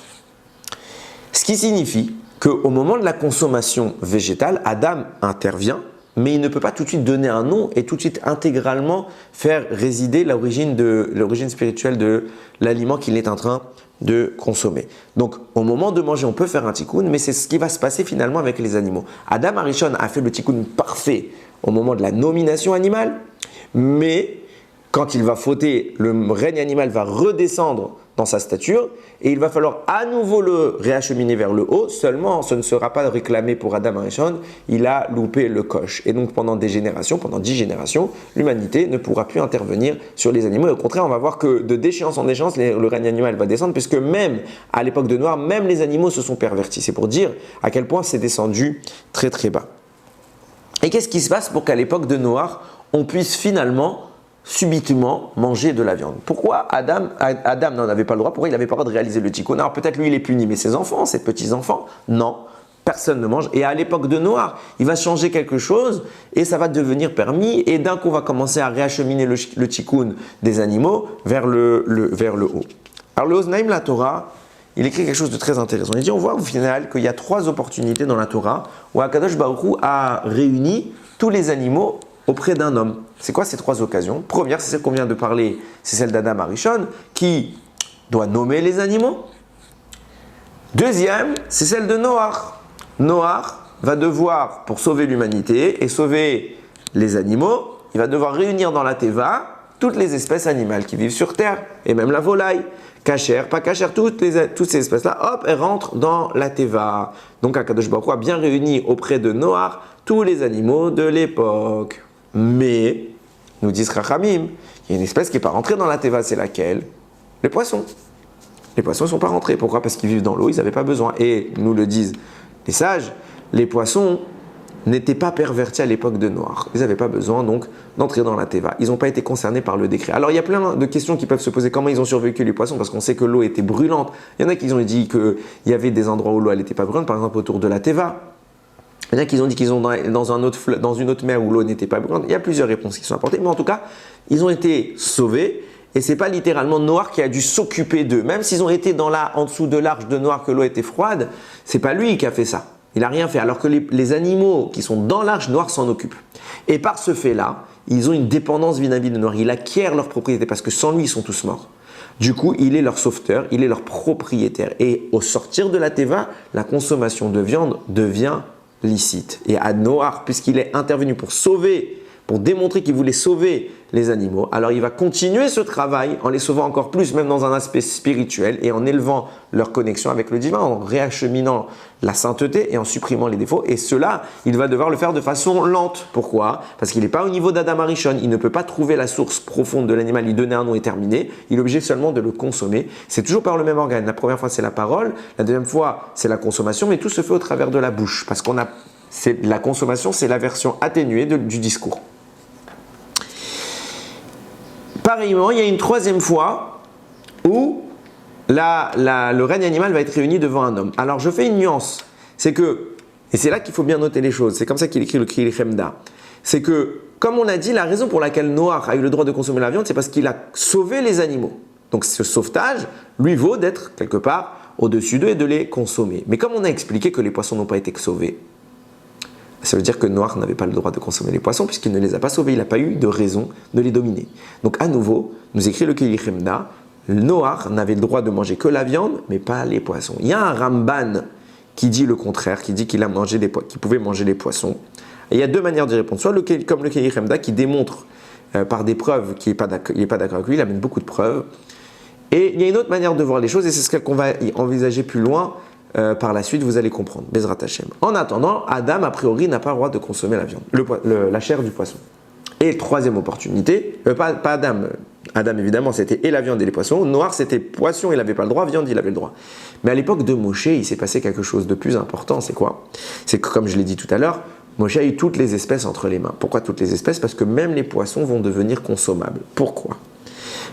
Ce qui signifie qu'au moment de la consommation végétale, Adam intervient, mais il ne peut pas tout de suite donner un nom et tout de suite intégralement faire résider l'origine spirituelle de l'aliment qu'il est en train de consommer. Donc, au moment de manger, on peut faire un tikkun, mais c'est ce qui va se passer finalement avec les animaux. Adam Arishon a fait le tikkun parfait au moment de la nomination animale, mais quand il va fauter, le règne animal va redescendre dans sa stature et il va falloir à nouveau le réacheminer vers le haut. Seulement, ce ne sera pas réclamé pour Adam Arishon, il a loupé le coche. Et donc, pendant 10 générations, l'humanité ne pourra plus intervenir sur les animaux. Et au contraire, on va voir que de déchéance en déchéance, le règne animal va descendre, puisque même à l'époque de Noir, même les animaux se sont pervertis. C'est pour dire à quel point c'est descendu très très bas. Et qu'est-ce qui se passe pour qu'à l'époque de Noir, on puisse finalement subitement manger de la viande? Pourquoi Adam n'en avait pas le droit? Pourquoi il n'avait pas le droit de réaliser le tikkun? Alors peut-être lui il est puni, mais ses enfants, ses petits-enfants, non, personne ne mange. Et à l'époque de Noir, il va changer quelque chose et ça va devenir permis et d'un coup on va commencer à réacheminer le tikkun des animaux vers le haut. Alors le Oznaim, la Torah, il écrit quelque chose de très intéressant. Il dit, on voit au final qu'il y a 3 opportunités dans la Torah où Akadosh Baruch Hu a réuni tous les animaux auprès d'un homme. C'est quoi ces trois occasions? Première, c'est celle qu'on vient de parler, c'est celle d'Adam Arishon, qui doit nommer les animaux. Deuxième, c'est celle de Noach. Noach va devoir, pour sauver l'humanité et sauver les animaux, il va devoir réunir dans la Teva toutes les espèces animales qui vivent sur Terre, et même la volaille. Cachère, pas cachère, toutes ces espèces-là, hop, elles rentrent dans la Teva. Donc Akadosh Baruch Hu a bien réuni auprès de Noach tous les animaux de l'époque. Mais, nous disent Rachamim, il y a une espèce qui n'est pas rentrée dans la Teva, c'est laquelle? Les poissons. Les poissons ne sont pas rentrés. Pourquoi? Parce qu'ils vivent dans l'eau, ils n'avaient pas besoin. Et nous le disent les sages, les poissons n'étaient pas pervertis à l'époque de Noach. Ils n'avaient pas besoin donc d'entrer dans la Teva. Ils n'ont pas été concernés par le décret. Alors il y a plein de questions qui peuvent se poser. Comment ils ont survécu les poissons? Parce qu'on sait que l'eau était brûlante. Il y en a qui ont dit qu'il y avait des endroits où l'eau n'était pas brûlante, par exemple autour de la Teva. Il y en a qui ont dit qu'ils sont dans une autre mer où l'eau n'était pas brûlante. Il y a plusieurs réponses qui sont apportées. Mais en tout cas, ils ont été sauvés. Et ce n'est pas littéralement Noach qui a dû s'occuper d'eux. Même s'ils ont été en dessous de l'arche de Noach, que l'eau était froide, ce n'est pas lui qui a fait ça. Il n'a rien fait. Alors que les animaux qui sont dans l'arche, Noach s'en occupe. Et par ce fait-là, ils ont une dépendance vis-à-vis de Noach. Il acquiert leur propriété parce que sans lui, ils sont tous morts. Du coup, il est leur sauveteur, il est leur propriétaire. Et au sortir de la Teva, la consommation de viande devient licite. Et à Noach, puisqu'il est intervenu pour démontrer qu'il voulait sauver les animaux, alors il va continuer ce travail en les sauvant encore plus, même dans un aspect spirituel, et en élevant leur connexion avec le divin, en réacheminant la sainteté et en supprimant les défauts. Et cela, il va devoir le faire de façon lente. Pourquoi? Parce qu'il n'est pas au niveau d'Adam Arishon, il ne peut pas trouver la source profonde de l'animal, lui donner un nom et terminer, il est obligé seulement de le consommer. C'est toujours par le même organe. La première fois, c'est la parole, la deuxième fois, c'est la consommation, mais tout se fait au travers de la bouche, parce la consommation, c'est la version atténuée du discours. Pareillement, il y a une troisième fois où le règne animal va être réuni devant un homme. Alors, je fais une nuance. C'est que, et c'est là qu'il faut bien noter les choses, c'est comme ça qu'il écrit le Kili Chemda. C'est que, comme on a dit, la raison pour laquelle Noach a eu le droit de consommer la viande, c'est parce qu'il a sauvé les animaux. Donc, ce sauvetage lui vaut d'être quelque part au-dessus d'eux et de les consommer. Mais comme on a expliqué que les poissons n'ont pas été sauvés, ça veut dire que Noach n'avait pas le droit de consommer les poissons puisqu'il ne les a pas sauvés, il n'a pas eu de raison de les dominer. Donc à nouveau, nous écrit le Kili Chemda, Noach n'avait le droit de manger que la viande, mais pas les poissons. Il y a un Ramban qui dit le contraire, qui dit qu'il pouvait manger les poissons. Et il y a deux manières de répondre, soit comme le Kili Chemda qui démontre par des preuves qu'il n'est pas d'accord avec lui, il amène beaucoup de preuves. Et il y a une autre manière de voir les choses, et c'est ce qu'on va envisager plus loin. Par la suite, vous allez comprendre. Bezrat Hashem. En attendant, Adam, a priori, n'a pas le droit de consommer la viande, la chair du poisson. Et troisième opportunité, pas Adam. Adam, évidemment, c'était et la viande et les poissons. Noach, c'était poisson, il n'avait pas le droit. Viande, il avait le droit. Mais à l'époque de Moshe, il s'est passé quelque chose de plus important. C'est quoi? C'est que, comme je l'ai dit tout à l'heure, Moshe a eu toutes les espèces entre les mains. Pourquoi toutes les espèces? Parce que même les poissons vont devenir consommables. Pourquoi?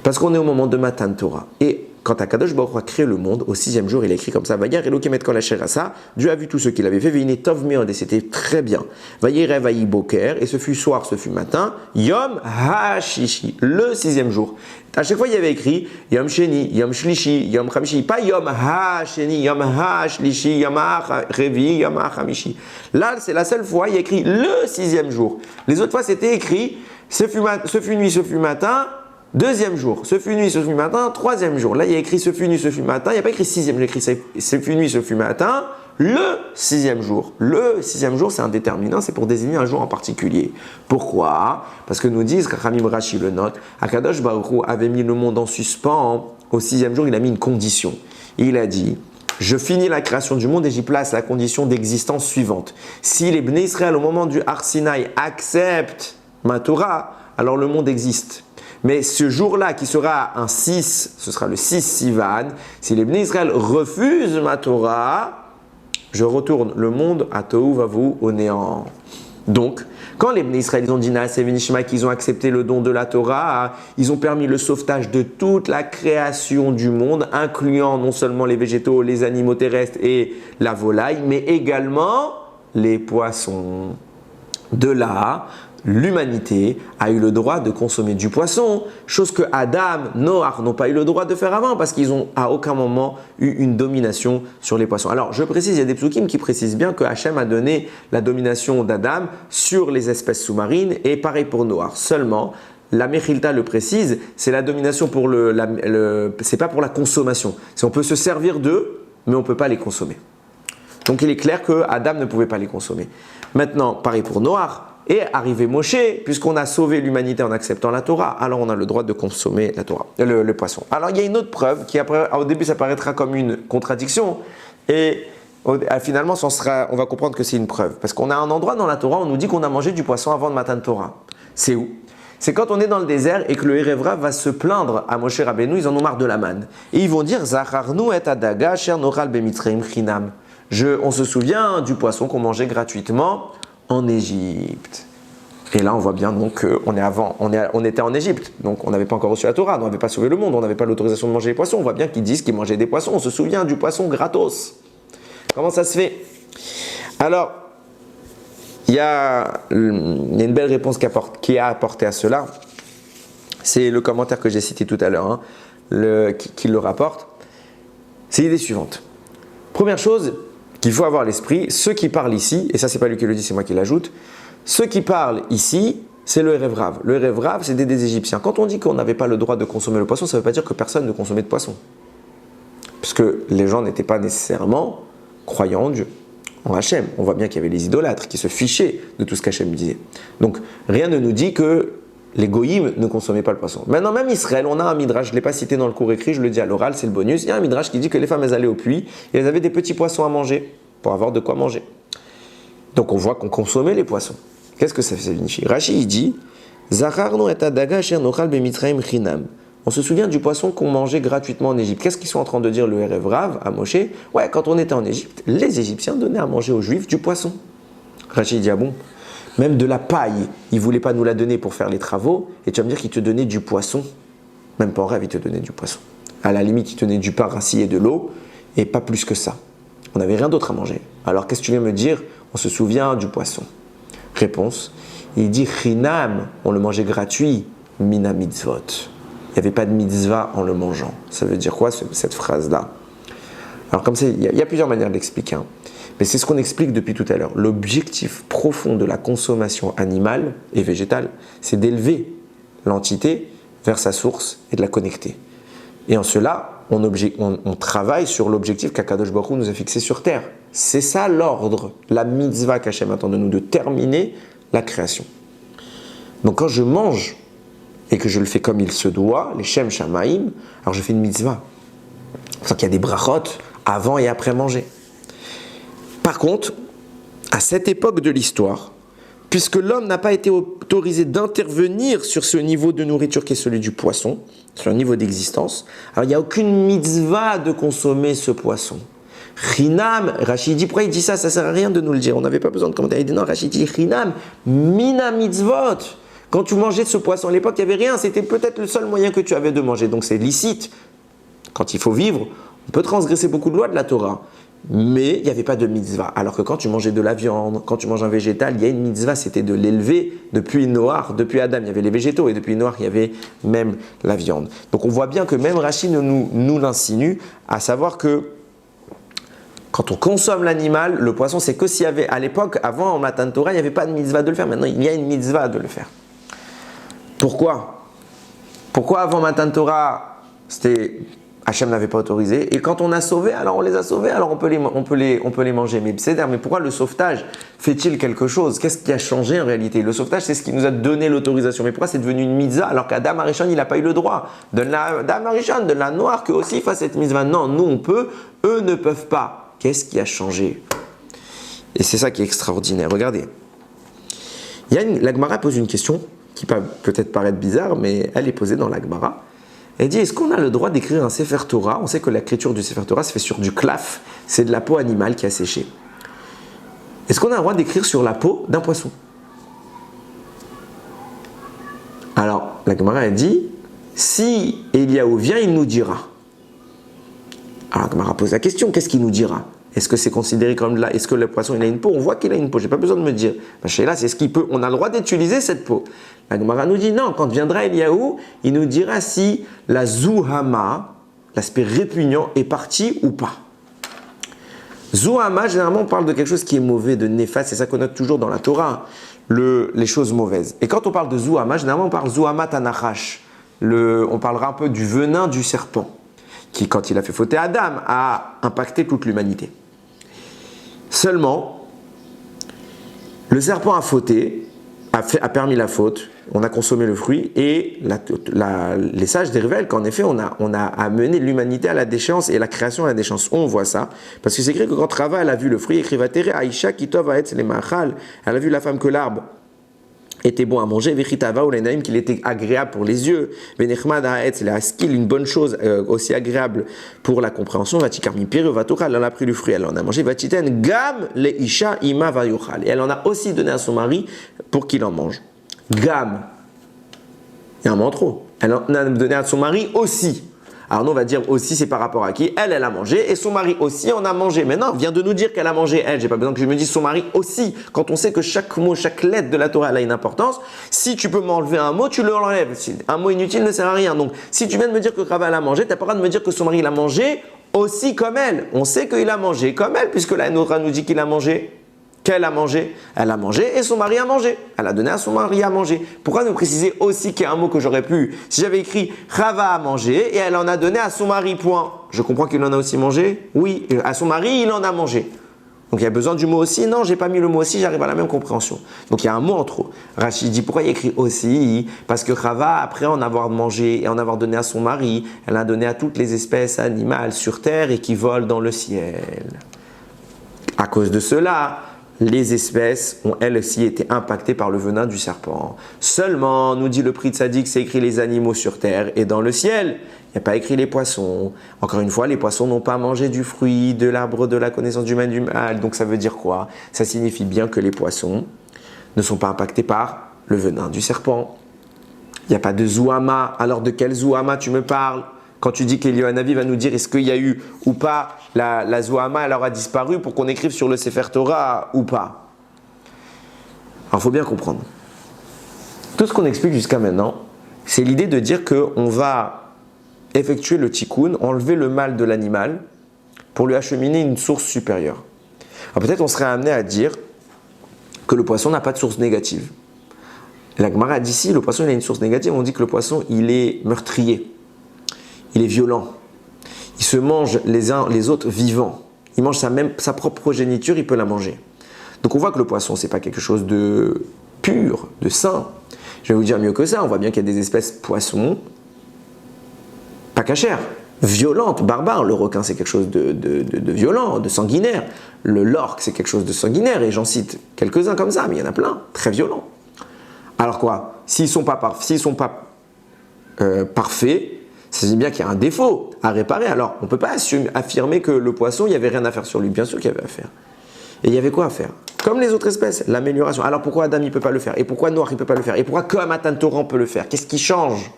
Parce qu'on est au moment de Matan Torah. Et quand Akadosh Baruch Hu a créé le monde, au 6e jour, il a écrit comme ça: Vayar Elokim et kol asher asa. Dieu a vu tout ce qu'il avait fait, Veine tov meod, et c'était très bien. Vayerev vayi boker, et ce fut soir, ce fut matin. Yom hashishi, le 6e jour. À chaque fois, il y avait écrit Yom sheni, Yom shlishi, Yom chamishi, pas Yom hasheni, Yom hashlishi, Yom harevi, Yom hachamishi. Là, c'est la seule fois, il y a écrit le 6e jour. Les autres fois, c'était écrit ce fut nuit, ce fut matin. Deuxième jour, ce fut nuit, ce fut matin. Troisième jour, là il y a écrit ce fut nuit, ce fut matin. Il n'y a pas écrit sixième, j'ai écrit ce fut nuit, ce fut matin. Le 6e jour. Le 6e jour, c'est un déterminant, c'est pour désigner un jour en particulier. Pourquoi? Parce que nous disent, Kachamim Rashi le note, Akadosh Baruch Hu avait mis le monde en suspens. Au 6e jour, il a mis une condition. Il a dit: je finis la création du monde et j'y place la condition d'existence suivante. Si les Bnei Israël, au moment du Har Sinaï, acceptent ma Torah, alors le monde existe. Mais ce jour-là, qui sera un 6, ce sera le 6 Sivan, si les Bnei Israël refusent ma Torah, je retourne le monde à Tohu Vavu, au néant. Donc, quand les Bnei Israël ont dit Naaseh v'nishma, qu'ils ont accepté le don de la Torah, ils ont permis le sauvetage de toute la création du monde, incluant non seulement les végétaux, les animaux terrestres et la volaille, mais également les poissons. De là, l'humanité a eu le droit de consommer du poisson, chose que Adam, Noach n'ont pas eu le droit de faire avant parce qu'ils n'ont à aucun moment eu une domination sur les poissons. Alors je précise, il y a des psukim qui précisent bien que Hachem a donné la domination d'Adam sur les espèces sous-marines et pareil pour Noach. Seulement, la Mechilta le précise, c'est la domination pour c'est pas pour la consommation. On peut se servir d'eux, mais on ne peut pas les consommer. Donc il est clair que Adam ne pouvait pas les consommer. Maintenant, pareil pour Noach. Et arrivé Moshe, puisqu'on a sauvé l'humanité en acceptant la Torah, alors on a le droit de consommer la Torah, le poisson. Alors il y a une autre preuve qui après, au début ça paraîtra comme une contradiction et finalement on va comprendre que c'est une preuve. Parce qu'on a un endroit dans la Torah où on nous dit qu'on a mangé du poisson avant le Matan Torah. C'est où? C'est quand on est dans le désert et que le Erevra va se plaindre à Moshe Rabbeinu, ils en ont marre de la manne. Et ils vont dire Zacharnu et adaga sher nochal bemitzraim chinam. On se souvient du poisson qu'on mangeait gratuitement en Égypte. Et là, on voit bien donc on était en Égypte, donc on n'avait pas encore reçu la Torah, on n'avait pas sauvé le monde, on n'avait pas l'autorisation de manger les poissons. On voit bien qu'ils disent qu'ils mangeaient des poissons. On se souvient du poisson gratos. Comment ça se fait? Alors, il y a une belle réponse qui est apportée à cela. C'est le commentaire que j'ai cité tout à l'heure, qui le rapporte. C'est l'idée suivante. Première chose qu'il faut avoir à l'esprit, ceux qui parlent ici, et ça c'est pas lui qui le dit, c'est moi qui l'ajoute, ceux qui parlent ici, c'est le Erev Rav. Le Erev Rav, c'est des Égyptiens. Quand on dit qu'on n'avait pas le droit de consommer le poisson, ça ne veut pas dire que personne ne consommait de poisson. Parce que les gens n'étaient pas nécessairement croyants en Dieu, en Hachem. On voit bien qu'il y avait les idolâtres qui se fichaient de tout ce qu'Hachem disait. Donc rien ne nous dit que les goïms ne consommaient pas le poisson. Maintenant, même Israël, on a un midrash, je ne l'ai pas cité dans le cours écrit, je le dis à l'oral, c'est le bonus. Il y a un midrash qui dit que les femmes, elles allaient au puits et elles avaient des petits poissons à manger pour avoir de quoi manger. Donc on voit qu'on consommait les poissons. Qu'est-ce que ça signifie? Rashi, il dit Zacharnu et adaga sher nochal bemitzraim chinam. On se souvient du poisson qu'on mangeait gratuitement en Égypte. Qu'est-ce qu'ils sont en train de dire le Erev Rav à Moshe? Ouais, quand on était en Égypte, les Égyptiens donnaient à manger aux Juifs du poisson. Rashi dit ah bon? Même de la paille, ils ne voulaient pas nous la donner pour faire les travaux, et tu vas me dire qu'ils te donnaient du poisson. Même pas en rêve, ils te donnaient du poisson. À la limite, ils te donnaient du pain rassis et de l'eau, et pas plus que ça. On n'avait rien d'autre à manger. Alors qu'est-ce que tu viens me dire? On se souvient du poisson. Réponse, il dit chinam, on le mangeait gratuit, mina mitzvot. Il n'y avait pas de mitzvah en le mangeant. Ça veut dire quoi cette phrase-là? Alors comme ça, il y a plusieurs manières de l'expliquer. Mais c'est ce qu'on explique depuis tout à l'heure. L'objectif profond de la consommation animale et végétale, c'est d'élever l'entité vers sa source et de la connecter. Et en cela, on travaille sur l'objectif qu'Akadosh Baruch Hu nous a fixé sur terre. C'est ça l'ordre, la mitzvah qu'Hachem attend de nous, de terminer la création. Donc quand je mange et que je le fais comme il se doit, les Shem Shamaim, alors je fais une mitzvah. C'est pour ça qu'il y a des brachot avant et après manger. Par contre, à cette époque de l'histoire, puisque l'homme n'a pas été autorisé d'intervenir sur ce niveau de nourriture qui est celui du poisson, sur un niveau d'existence, alors il n'y a aucune mitzvah de consommer ce poisson. Chinam, Rachid dit, pourquoi il dit ça? Ça ne sert à rien de nous le dire, on n'avait pas besoin de commentaire. Il dit non, Rachid dit Chinam, mina mitzvot. Quand tu mangeais ce poisson à l'époque, il n'y avait rien, c'était peut-être le seul moyen que tu avais de manger, donc c'est licite. Quand il faut vivre, on peut transgresser beaucoup de lois de la Torah. Mais il n'y avait pas de mitzvah. Alors que quand tu mangeais de la viande, quand tu manges un végétal, il y a une mitzvah, c'était de l'élever depuis Noach, depuis Adam, il y avait les végétaux, et depuis Noach, il y avait même la viande. Donc on voit bien que même Rachid nous l'insinue, à savoir que quand on consomme l'animal, le poisson, c'est que s'il y avait, à l'époque, avant en Matan Torah, il n'y avait pas de mitzvah de le faire. Maintenant, il y a une mitzvah de le faire. Pourquoi avant Matan Torah, Hachem n'avait pas autorisé, et quand on a sauvé, alors on les a sauvés, alors on peut les manger. Mais pourquoi le sauvetage fait-il quelque chose? Qu'est-ce qui a changé en réalité? Le sauvetage, c'est ce qui nous a donné l'autorisation. Mais pourquoi c'est devenu une mitzvah alors qu'Adam Arishon, il n'a pas eu le droit? Adam Arishon, de la noire, qu'eux aussi fassent cette mitzvah. Non, nous on peut, eux ne peuvent pas. Qu'est-ce qui a changé? Et c'est ça qui est extraordinaire. Regardez. La Gemara pose une question qui peut peut-être paraître bizarre, mais elle est posée dans la Gemara. Elle dit, est-ce qu'on a le droit d'écrire un Sefer Torah? On sait que l'écriture du Sefer Torah se fait sur du klaf, c'est de la peau animale qui a séché. Est-ce qu'on a le droit d'écrire sur la peau d'un poisson? Alors, la Gemara a dit, si Eliaou vient, il nous dira. Alors la Gemara pose la question, qu'est-ce qu'il nous dira? Est-ce que c'est considéré comme de là? Est-ce que le poisson il a une peau? On voit qu'il a une peau, j'ai pas besoin de me dire. Là, c'est ce qu'il peut. On a le droit d'utiliser cette peau. La Gemara nous dit non, quand viendra Eliaou, il nous dira si la zouhama, l'aspect répugnant, est parti ou pas. Zouhama, généralement, on parle de quelque chose qui est mauvais, de néfaste, c'est ça qu'on note toujours dans la Torah, les choses mauvaises. Et quand on parle de Zouhama, généralement, on parle Zouhama Tanachash. On parlera un peu du venin du serpent, qui, quand il a fait fauter Adam, a impacté toute l'humanité. Seulement, le serpent a fauté, a permis la faute, on a consommé le fruit, et les sages révèlent qu'en effet, on a amené l'humanité à la déchéance et la création à la déchéance. On voit ça, parce que c'est écrit que quand Rava elle a vu le fruit, écrit Vatere Aïcha Kitov Aetz le Machal, elle a vu la femme que l'arbre était bon à manger, Vechitava ou l'Enaïm, qu'il était agréable pour les yeux, Venechmad Aetz le Haskil, une bonne chose aussi agréable pour la compréhension, Vatikarmi Pire Vatochal, elle en a pris le fruit, elle en a mangé, Vatiten Gam le Isha Ima Vayochal, et elle en a aussi donné à son mari pour qu'il en mange. Gam, il y a un mot trop. Elle en a donné à son mari aussi. Alors nous on va dire aussi c'est par rapport à qui? Elle a mangé et son mari aussi en a mangé. Mais non, vient de nous dire qu'elle a mangé elle. J'ai pas besoin que je me dise son mari aussi. Quand on sait que chaque mot, chaque lettre de la Torah elle a une importance, si tu peux m'enlever un mot, tu l'enlèves. Un mot inutile ne sert à rien. Donc si tu viens de me dire que Rava a mangé, tu n'as pas le droit de me dire que son mari il a mangé aussi comme elle. On sait qu'il a mangé comme elle puisque la Torah nous dit qu'il a mangé. Qu'elle a mangé? Elle a mangé et son mari a mangé. Elle a donné à son mari à manger. Pourquoi nous préciser aussi qu'il y a un mot que j'aurais pu? Si j'avais écrit Rava a mangé et elle en a donné à son mari, point. Je comprends qu'il en a aussi mangé? Oui. À son mari, il en a mangé. Donc il y a besoin du mot aussi? Non, j'ai pas mis le mot aussi, j'arrive à la même compréhension. Donc il y a un mot en trop. Rachid dit pourquoi il écrit aussi? Parce que Rava, après en avoir mangé et en avoir donné à son mari, elle a donné à toutes les espèces animales sur terre et qui volent dans le ciel. À cause de cela, les espèces ont elles aussi été impactées par le venin du serpent. Seulement, nous dit le Pri Tzadik, c'est écrit les animaux sur terre et dans le ciel. Il n'y a pas écrit les poissons. Encore une fois, les poissons n'ont pas mangé du fruit de l'arbre de la connaissance du bien et du mal. Donc ça veut dire quoi? Ça signifie bien que les poissons ne sont pas impactés par le venin du serpent. Il n'y a pas de zouhama. Alors de quel zouhama tu me parles? Quand tu dis qu'Eliyahu va nous dire est-ce qu'il y a eu ou pas la zouhama, elle aura disparu pour qu'on écrive sur le Sefer Torah ou pas. Alors il faut bien comprendre. Tout ce qu'on explique jusqu'à maintenant, c'est l'idée de dire qu'on va effectuer le tikkun, enlever le mal de l'animal pour lui acheminer une source supérieure. Alors peut-être on serait amené à dire que le poisson n'a pas de source négative. La Gemara dit ici, le poisson il a une source négative, on dit que le poisson il est meurtrier. Il est violent. Il se mange les uns les autres vivants. Il mange sa propre progéniture, il peut la manger. Donc on voit que le poisson, ce n'est pas quelque chose de pur, de sain. Je vais vous dire mieux que ça. On voit bien qu'il y a des espèces poissons pas cachères, violentes, barbares. Le requin, c'est quelque chose de violent, de sanguinaire. L'orque, c'est quelque chose de sanguinaire. Et j'en cite quelques-uns comme ça, mais il y en a plein, très violents. Alors quoi? S'ils ne sont pas parfaits, ça dit bien qu'il y a un défaut à réparer. Alors, on ne peut pas affirmer que le poisson, il n'y avait rien à faire sur lui. Bien sûr qu'il y avait à faire. Et il y avait quoi à faire? Comme les autres espèces, l'amélioration. Alors pourquoi Adam, il ne peut pas le faire? Et pourquoi Noach, il ne peut pas le faire? Et pourquoi que Matan Torah, on peut le faire? Qu'est-ce qui change?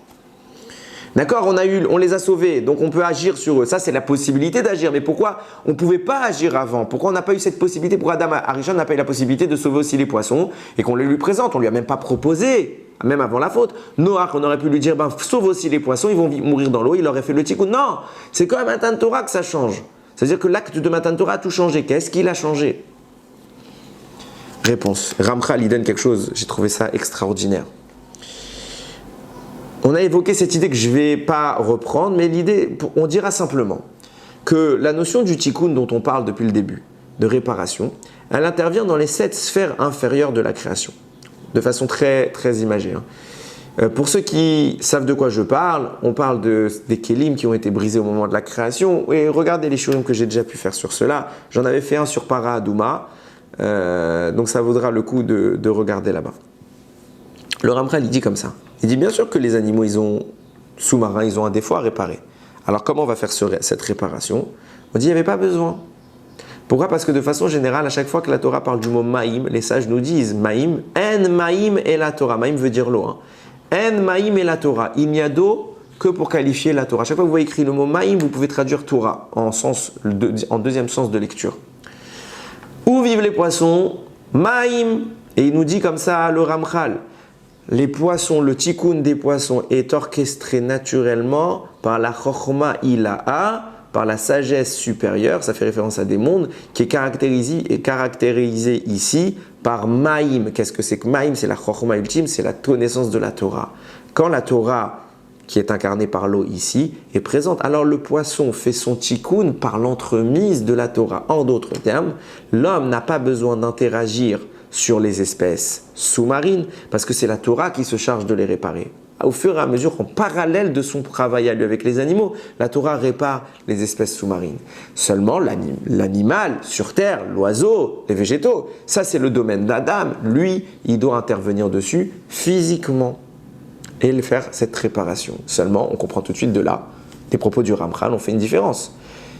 D'accord, on les a sauvés, donc on peut agir sur eux. Ça, c'est la possibilité d'agir. Mais pourquoi on ne pouvait pas agir avant? Pourquoi on n'a pas eu cette possibilité? Pourquoi Adam Arishon n'a pas eu la possibilité de sauver aussi les poissons et qu'on les lui présente? On ne lui a même pas proposé. Même avant la faute. Noach, on aurait pu lui dire, sauve aussi les poissons, ils vont mourir dans l'eau, il aurait fait le tikkun. Non, c'est quand même Matan Torah que ça change. C'est-à-dire que l'acte de Matan Torah a tout changé. Qu'est-ce qu'il a changé? Réponse. Ramchal, il donne quelque chose, j'ai trouvé ça extraordinaire. On a évoqué cette idée que je ne vais pas reprendre, mais l'idée, on dira simplement que la notion du tikkun dont on parle depuis le début, de réparation, elle intervient dans les 7 sphères inférieures de la création. De façon très, très imagée. Pour ceux qui savent de quoi je parle, on parle des kélim qui ont été brisés au moment de la création. Et regardez les shurim que j'ai déjà pu faire sur cela. J'en avais fait un sur Para Adouma. Donc ça vaudra le coup de regarder là-bas. Le Ramchal, il dit comme ça. Il dit bien sûr que les animaux sous-marins, ils ont un défaut à réparer. Alors comment on va faire cette réparation? On dit il n'y avait pas besoin. Pourquoi? Parce que de façon générale, à chaque fois que la Torah parle du mot Maïm, les sages nous disent Maïm, En Maïm et la Torah. Maïm veut dire l'eau. En Maïm et la Torah. Il n'y a d'eau que pour qualifier la Torah. Chaque fois que vous voyez écrit le mot Maïm, vous pouvez traduire Torah en deuxième sens de lecture. Où vivent les poissons? Maïm. Et il nous dit comme ça le Ramchal. Les poissons, le tikkun des poissons est orchestré naturellement par la chokhma ilaha, par la sagesse supérieure, ça fait référence à des mondes, qui est caractérisé ici par Maïm. Qu'est-ce que c'est que Maïm? C'est la chokhma ultime, c'est la connaissance de la Torah. Quand la Torah, qui est incarnée par l'eau ici, est présente, alors le poisson fait son tikkun par l'entremise de la Torah. En d'autres termes, l'homme n'a pas besoin d'interagir sur les espèces sous-marines, parce que c'est la Torah qui se charge de les réparer. Au fur et à mesure, en parallèle de son travail à lui avec les animaux, la Torah répare les espèces sous-marines. Seulement, l'animal sur terre, l'oiseau, les végétaux, ça c'est le domaine d'Adam. Lui, il doit intervenir dessus physiquement et faire cette réparation. Seulement, on comprend tout de suite de là, des propos du Ramchal, on fait une différence.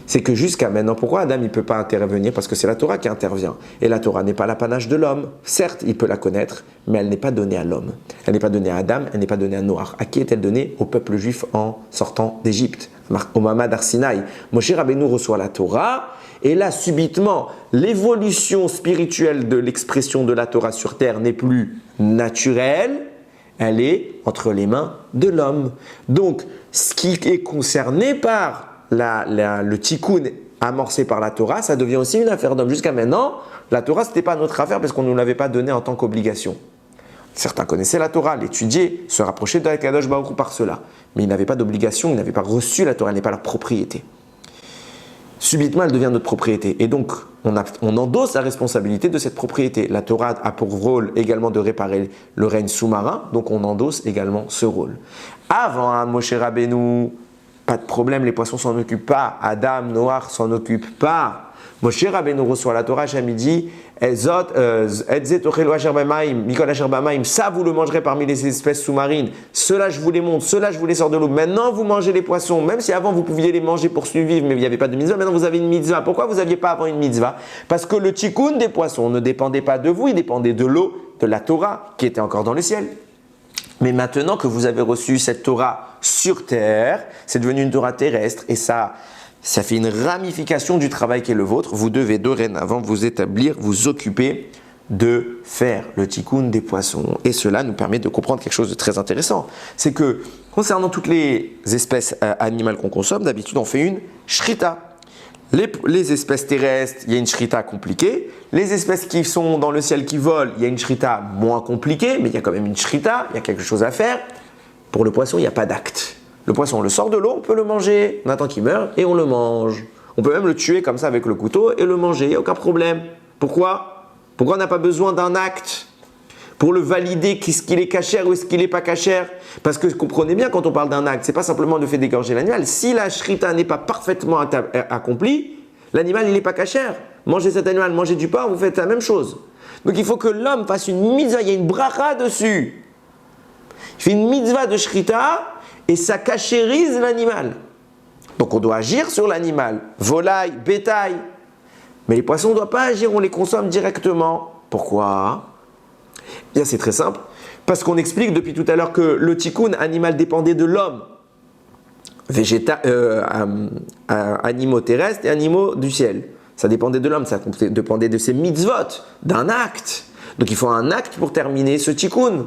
C'est que jusqu'à maintenant, pourquoi Adam ne peut pas intervenir? Parce que c'est la Torah qui intervient. Et la Torah n'est pas l'apanage de l'homme. Certes, il peut la connaître, mais elle n'est pas donnée à l'homme. Elle n'est pas donnée à Adam, elle n'est pas donnée à Noach. À qui est-elle donnée? Au peuple juif en sortant d'Égypte, au Mamad Arsinaï. Moshe Rabbeinu reçoit la Torah, et là, subitement, l'évolution spirituelle de l'expression de la Torah sur terre n'est plus naturelle, elle est entre les mains de l'homme. Donc, ce qui est concerné par le tikkun amorcé par la Torah, ça devient aussi une affaire d'homme. Jusqu'à maintenant, la Torah, ce n'était pas notre affaire parce qu'on ne nous l'avait pas donnée en tant qu'obligation. Certains connaissaient la Torah, l'étudiaient, se rapprochaient de Kadosh Baruch Hu par cela. Mais ils n'avaient pas d'obligation, ils n'avaient pas reçu la Torah, elle n'est pas leur propriété. Subitement, elle devient notre propriété. Et donc, on endosse la responsabilité de cette propriété. La Torah a pour rôle également de réparer le règne sous-marin, donc on endosse également ce rôle. Avant Moshe Rabbeinu, pas de problème, les poissons s'en occupent pas. Adam, Noach s'en occupent pas. Moshe Rabbeinu reçoit la Torah, Hachem dit ça vous le mangerez parmi les espèces sous-marines. Cela je vous les montre, cela je vous les sors de l'eau. Maintenant vous mangez les poissons, même si avant vous pouviez les manger pour survivre, mais il n'y avait pas de mitzvah, maintenant vous avez une mitzvah. Pourquoi vous n'aviez pas avant une mitzvah? Parce que le tikkun des poissons ne dépendait pas de vous, il dépendait de l'eau, de la Torah qui était encore dans le ciel. Mais maintenant que vous avez reçu cette Torah sur terre, c'est devenu une Torah terrestre et ça fait une ramification du travail qui est le vôtre. Vous devez dorénavant vous établir, vous occuper de faire le tikkun des poissons. Et cela nous permet de comprendre quelque chose de très intéressant. C'est que concernant toutes les espèces animales qu'on consomme, d'habitude on fait une shrita. Les espèces terrestres, il y a une shrita compliquée. Les espèces qui sont dans le ciel qui volent, il y a une shrita moins compliquée, mais il y a quand même une shrita, il y a quelque chose à faire. Pour le poisson, il n'y a pas d'acte. Le poisson, on le sort de l'eau, on peut le manger, on attend qu'il meure et on le mange. On peut même le tuer comme ça avec le couteau et le manger, il n'y a aucun problème. Pourquoi? Pourquoi on n'a pas besoin d'un acte pour le valider, est-ce qu'il est cachère ou est-ce qu'il n'est pas cachère? Parce que comprenez bien, quand on parle d'un acte, ce n'est pas simplement le fait d'égorger l'animal. Si la shrita n'est pas parfaitement accomplie, l'animal il n'est pas cachère. Mangez cet animal, mangez du porc, vous faites la même chose. Donc il faut que l'homme fasse une mitzvah, il y a une bracha dessus. Il fait une mitzvah de shrita et ça cachérise l'animal. Donc on doit agir sur l'animal, volaille, bétail. Mais les poissons ne doivent pas agir, on les consomme directement. Pourquoi? Bien, c'est très simple. Parce qu'on explique depuis tout à l'heure que le tikkun animal dépendait de l'homme. Animaux terrestres et animaux du ciel. Ça dépendait de l'homme, ça dépendait de ses mitzvot, d'un acte. Donc il faut un acte pour terminer ce tikkun.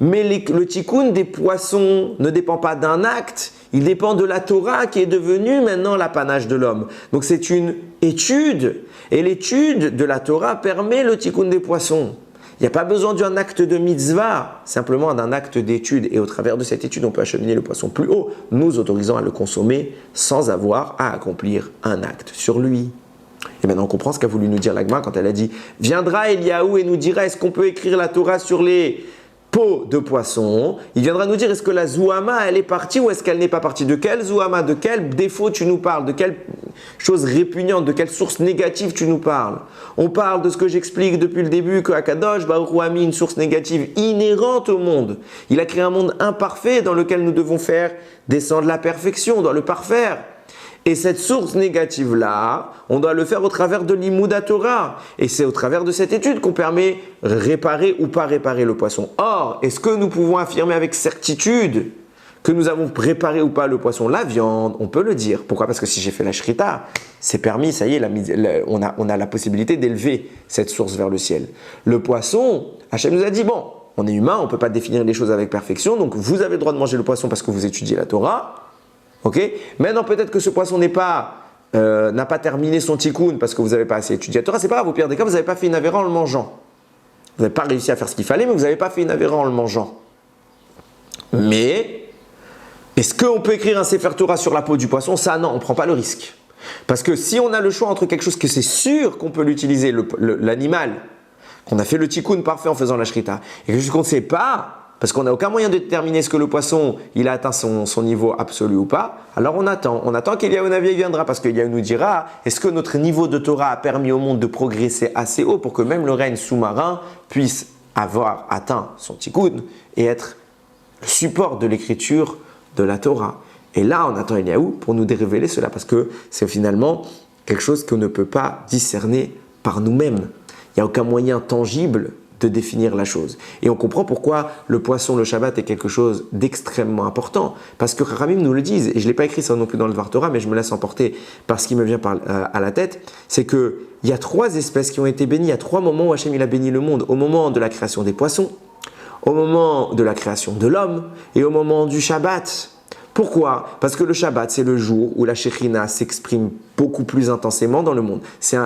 Mais le tikkun des poissons ne dépend pas d'un acte, il dépend de la Torah qui est devenue maintenant l'apanage de l'homme. Donc c'est une étude, et l'étude de la Torah permet le tikkun des poissons. Il n'y a pas besoin d'un acte de mitzvah, simplement d'un acte d'étude. Et au travers de cette étude, on peut acheminer le poisson plus haut, nous autorisant à le consommer sans avoir à accomplir un acte sur lui. Et maintenant on comprend ce qu'a voulu nous dire l'Agma quand elle a dit « Viendra Eliaou et nous dira est-ce qu'on peut écrire la Torah sur les peaux de poisson ?» Il viendra nous dire est-ce que la Zouama elle est partie ou est-ce qu'elle n'est pas partie? De quelle Zouama, de quel défaut tu nous parles? De quelle chose répugnante, de quelle source négative tu nous parles? On parle de ce que j'explique depuis le début, que Akadosh Baruch Hu a mis une source négative inhérente au monde. Il a créé un monde imparfait dans lequel nous devons faire descendre la perfection, on doit le parfaire. Et cette source négative-là, on doit le faire au travers de l'Imouda Torah. Et c'est au travers de cette étude qu'on permet réparer ou pas réparer le poisson. Or, est-ce que nous pouvons affirmer avec certitude Que nous avons préparé ou pas le poisson, la viande, on peut le dire. Pourquoi? Parce que si j'ai fait la shrita, c'est permis, ça y est, on a la possibilité d'élever cette source vers le ciel. Le poisson, Hachem nous a dit, bon, on est humain, on ne peut pas définir les choses avec perfection, donc vous avez le droit de manger le poisson parce que vous étudiez la Torah. Ok? Maintenant, peut-être que ce poisson n'a pas terminé son tikkun parce que vous n'avez pas assez étudié la Torah. C'est pas grave, au pire des cas, vous n'avez pas fait une avéra en le mangeant. Vous n'avez pas réussi à faire ce qu'il fallait, mais vous n'avez pas fait une avéra en le mangeant. Mais est-ce qu'on peut écrire un Sefer Torah sur la peau du poisson? Ça, non, on ne prend pas le risque. Parce que si on a le choix entre quelque chose que c'est sûr qu'on peut l'utiliser, l'animal, qu'on a fait le tikkun parfait en faisant la shrita, et quelque chose qu'on ne sait pas, parce qu'on n'a aucun moyen de déterminer ce que le poisson il a atteint son niveau absolu ou pas, alors on attend qu'Eliyahu Navi viendra, parce qu'Eliyahu nous dira, est-ce que notre niveau de Torah a permis au monde de progresser assez haut pour que même le règne sous-marin puisse avoir atteint son tikkun et être le support de l'écriture de la Torah. Et là, on attend Eliyahu pour nous révéler cela, parce que c'est finalement quelque chose qu'on ne peut pas discerner par nous-mêmes. Il n'y a aucun moyen tangible de définir la chose. Et on comprend pourquoi le poisson, le Shabbat est quelque chose d'extrêmement important. Parce que Chachamim nous le disent, et je ne l'ai pas écrit ça non plus dans le Dvar Torah, mais je me laisse emporter par ce qui me vient à la tête, c'est qu'il y a 3 espèces qui ont été bénies, il y a 3 moments où Hachem il a béni le monde. Au moment de la création des poissons, au moment de la création de l'homme et au moment du Shabbat. Pourquoi? Parce que le Shabbat, c'est le jour où la Shekhinah s'exprime beaucoup plus intensément dans le monde. C'est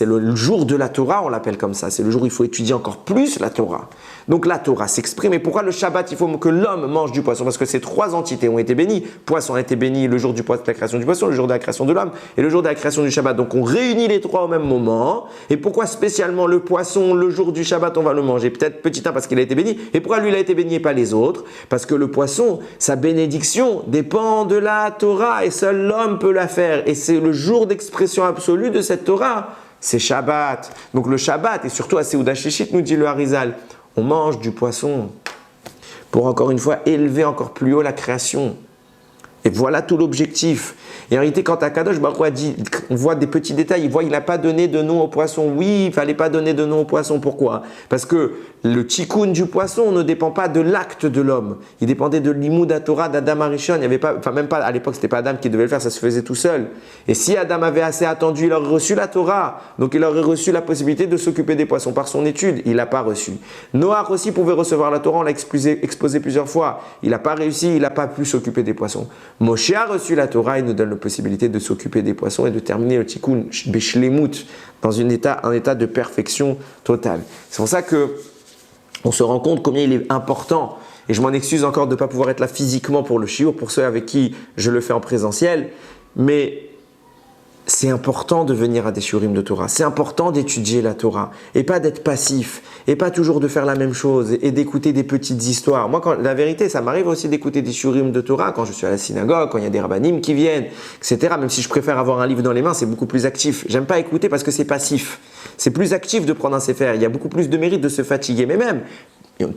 le jour de la Torah, on l'appelle comme ça. C'est le jour où il faut étudier encore plus la Torah. Donc la Torah s'exprime. Et pourquoi le Shabbat, il faut que l'homme mange du poisson? Parce que ces 3 entités ont été bénies. Poisson a été béni le jour de la création du poisson, le jour de la création de l'homme et le jour de la création du Shabbat. Donc on réunit les 3 au même moment. Et pourquoi spécialement le poisson, le jour du Shabbat, on va le manger? Peut-être petit 1 parce qu'il a été béni. Et pourquoi lui, il a été béni et pas les autres? Parce que le poisson, sa bénédiction dépend de la Torah et seul l'homme peut la faire. Et c'est le jour d'expression absolue de cette Torah. C'est Shabbat. Donc le Shabbat, et surtout à Seuda Shishit, nous dit le Harizal, on mange du poisson pour encore une fois élever encore plus haut la création. Et voilà tout l'objectif. Et en réalité, quand Akadosh Baruch Hu a dit, on voit des petits détails, il n'a pas donné de nom au poisson. Oui, il ne fallait pas donner de nom au poisson. Pourquoi? Parce que le tikkun du poisson ne dépend pas de l'acte de l'homme. Il dépendait de l'imoud Torah d'Adam Arishon. Il y avait pas, enfin même pas à l'époque, c'était pas Adam qui devait le faire, ça se faisait tout seul. Et si Adam avait assez attendu, il aurait reçu la Torah. Donc il aurait reçu la possibilité de s'occuper des poissons par son étude. Il l'a pas reçu. Noach aussi pouvait recevoir la Torah, on l'a exposé plusieurs fois. Il n'a pas réussi, il n'a pas pu s'occuper des poissons. Moshe a reçu la Torah, il nous donne la possibilité de s'occuper des poissons et de terminer le tikkun beshlemut dans un état de perfection totale. C'est pour ça que on se rend compte combien il est important, et je m'en excuse encore de ne pas pouvoir être là physiquement pour le shiur, pour ceux avec qui je le fais en présentiel, mais c'est important de venir à des shiurim de Torah, c'est important d'étudier la Torah, et pas d'être passif, et pas toujours de faire la même chose, et d'écouter des petites histoires. Moi, la vérité, ça m'arrive aussi d'écouter des shiurim de Torah, quand je suis à la synagogue, quand il y a des rabbanim qui viennent, etc. Même si je préfère avoir un livre dans les mains, c'est beaucoup plus actif. J'aime pas écouter parce que c'est passif. C'est plus actif de prendre un sefer, il y a beaucoup plus de mérite de se fatiguer, mais même,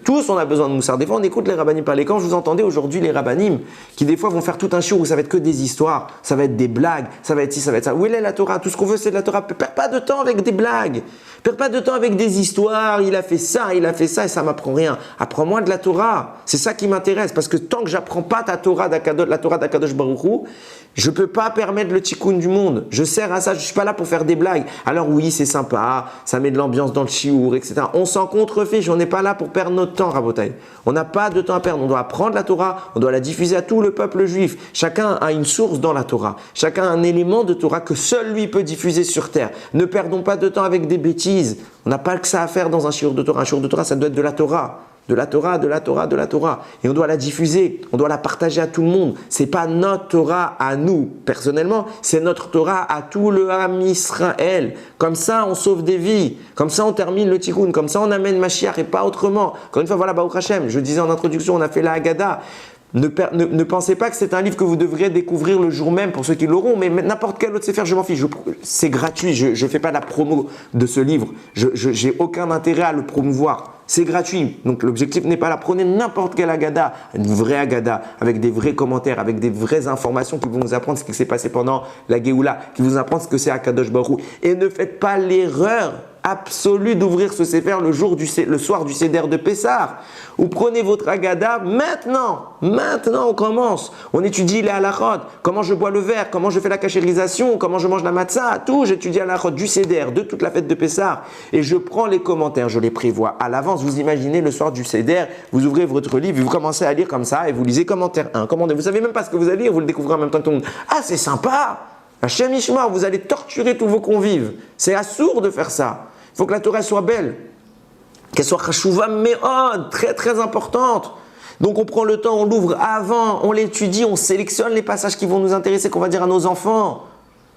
tous on a besoin de moussard. Des fois on écoute les rabbanim parler. Quand je vous entendais aujourd'hui les rabbanim qui des fois vont faire tout un shiur où ça va être que des histoires, ça va être des blagues, ça va être ci, ça va être ça. Où est la Torah? Tout ce qu'on veut c'est de la Torah. Perds pas de temps avec des blagues. Perds pas de temps avec des histoires. Il a fait ça et ça m'apprend rien. Apprends-moi de la Torah. C'est ça qui m'intéresse parce que tant que j'apprends pas ta Torah la Torah d'Akadosh Baruch Hu, je peux pas permettre le tikkun du monde. Je sers à ça. Je suis pas là pour faire des blagues. Alors oui c'est sympa, ça met de l'ambiance dans le shiur, etc. On s'en contrefiche. On n'est pas là pour perdre notre temps, Rabotai. On n'a pas de temps à perdre. On doit apprendre la Torah, on doit la diffuser à tout le peuple juif. Chacun a une source dans la Torah. Chacun a un élément de Torah que seul lui peut diffuser sur terre. Ne perdons pas de temps avec des bêtises. On n'a pas que ça à faire dans un shiur de Torah. Un shiur de Torah, ça doit être de la Torah. De la Torah, de la Torah, de la Torah. Et on doit la diffuser, on doit la partager à tout le monde. C'est pas notre Torah à nous, personnellement, c'est notre Torah à tout le Ham Israël. Comme ça, on sauve des vies. Comme ça, on termine le tikkun. Comme ça, on amène Mashiach et pas autrement. Encore une fois, voilà, Baruch Hashem. Je disais en introduction, on a fait la Haggadah. Ne pensez pas que c'est un livre que vous devriez découvrir le jour même pour ceux qui l'auront, mais n'importe quel autre sefer, je m'en fiche. C'est gratuit, je ne fais pas la promo de ce livre. Je n'ai aucun intérêt à le promouvoir. C'est gratuit. Donc l'objectif n'est pas là. Prenez n'importe quelle Haggadah, une vraie Haggadah, avec des vrais commentaires, avec des vraies informations qui vont vous apprendre ce qui s'est passé pendant la Géoula, qui vous apprendre ce que c'est Akadosh Baruch Hu. Et ne faites pas l'erreur absolue d'ouvrir ce Sefer le soir du Seder de Pessah. Vous prenez votre Agada maintenant on commence. On étudie les halachot, comment je bois le verre, comment je fais la cachérisation, comment je mange la matzah, tout. J'étudie les halachot du Seder, de toute la fête de Pessah. Et je prends les commentaires, je les prévois à l'avance. Vous imaginez le soir du Seder, vous ouvrez votre livre, vous commencez à lire comme ça et vous lisez commentaire 1, commentaire. Vous savez même pas ce que vous allez lire, vous le découvrez en même temps que tout le monde. Ah, c'est sympa! Hachem Ishmar, vous allez torturer tous vos convives. C'est assourd de faire ça. Il faut que la Torah soit belle, qu'elle soit chachouva me'od, très très importante. Donc on prend le temps, on l'ouvre avant, on l'étudie, on sélectionne les passages qui vont nous intéresser, qu'on va dire à nos enfants.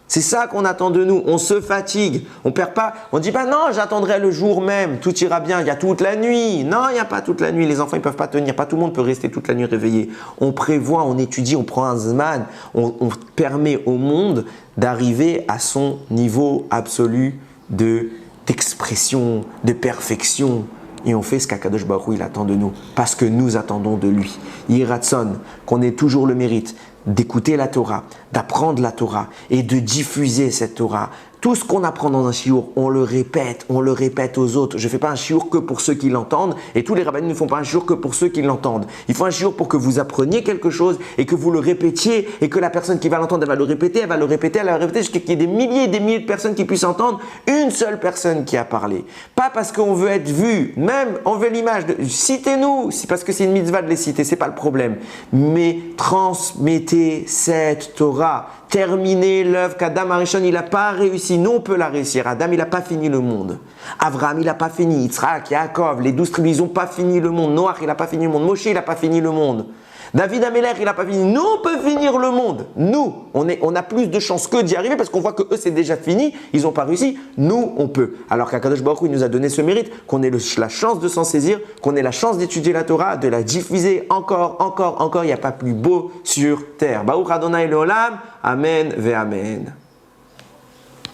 C'est ça qu'on attend de nous. On se fatigue, on perd pas, on dit pas non, j'attendrai le jour même, tout ira bien, il y a toute la nuit. Non, il n'y a pas toute la nuit, les enfants ils peuvent pas tenir, pas tout le monde peut rester toute la nuit réveillé. On prévoit, on étudie, on prend un zman, on permet au monde d'arriver à son niveau absolu d'expression, de perfection. Et on fait ce qu'Akadosh Baruch Hu il attend de nous, parce que nous attendons de lui. Yiratson, qu'on ait toujours le mérite d'écouter la Torah, d'apprendre la Torah et de diffuser cette Torah. Tout ce qu'on apprend dans un shiur, on le répète aux autres. Je ne fais pas un shiur que pour ceux qui l'entendent et tous les rabbins ne font pas un shiur que pour ceux qui l'entendent. Il faut un shiur pour que vous appreniez quelque chose et que vous le répétiez et que la personne qui va l'entendre, elle va le répéter, elle va le répéter jusqu'à qu'il y ait des milliers et des milliers de personnes qui puissent entendre une seule personne qui a parlé. Pas parce qu'on veut être vu, même on veut l'image. Citez-nous, c'est parce que c'est une mitzvah de les citer, c'est pas le problème. Mais transmettez cette Torah. Terminer l'œuvre qu'Adam Arishon, il n'a pas réussi. Nous, on peut la réussir. Adam, il n'a pas fini le monde. Abraham, il n'a pas fini. Yitzhak, Yaakov, les 12 tribus, ils n'ont pas fini le monde. Noach, il n'a pas fini le monde. Moshe, il n'a pas fini le monde. David Améler, il n'a pas fini. Nous, on peut finir le monde. Nous, on a plus de chances que d'y arriver parce qu'on voit que eux, c'est déjà fini. Ils n'ont pas réussi. Nous, on peut. Alors qu'Akadosh Baruch Hu, il nous a donné ce mérite, qu'on ait la chance de s'en saisir, qu'on ait la chance d'étudier la Torah, de la diffuser encore. Il n'y a pas plus beau sur terre. Baruch Adonai Leolam. Amen ve Amen.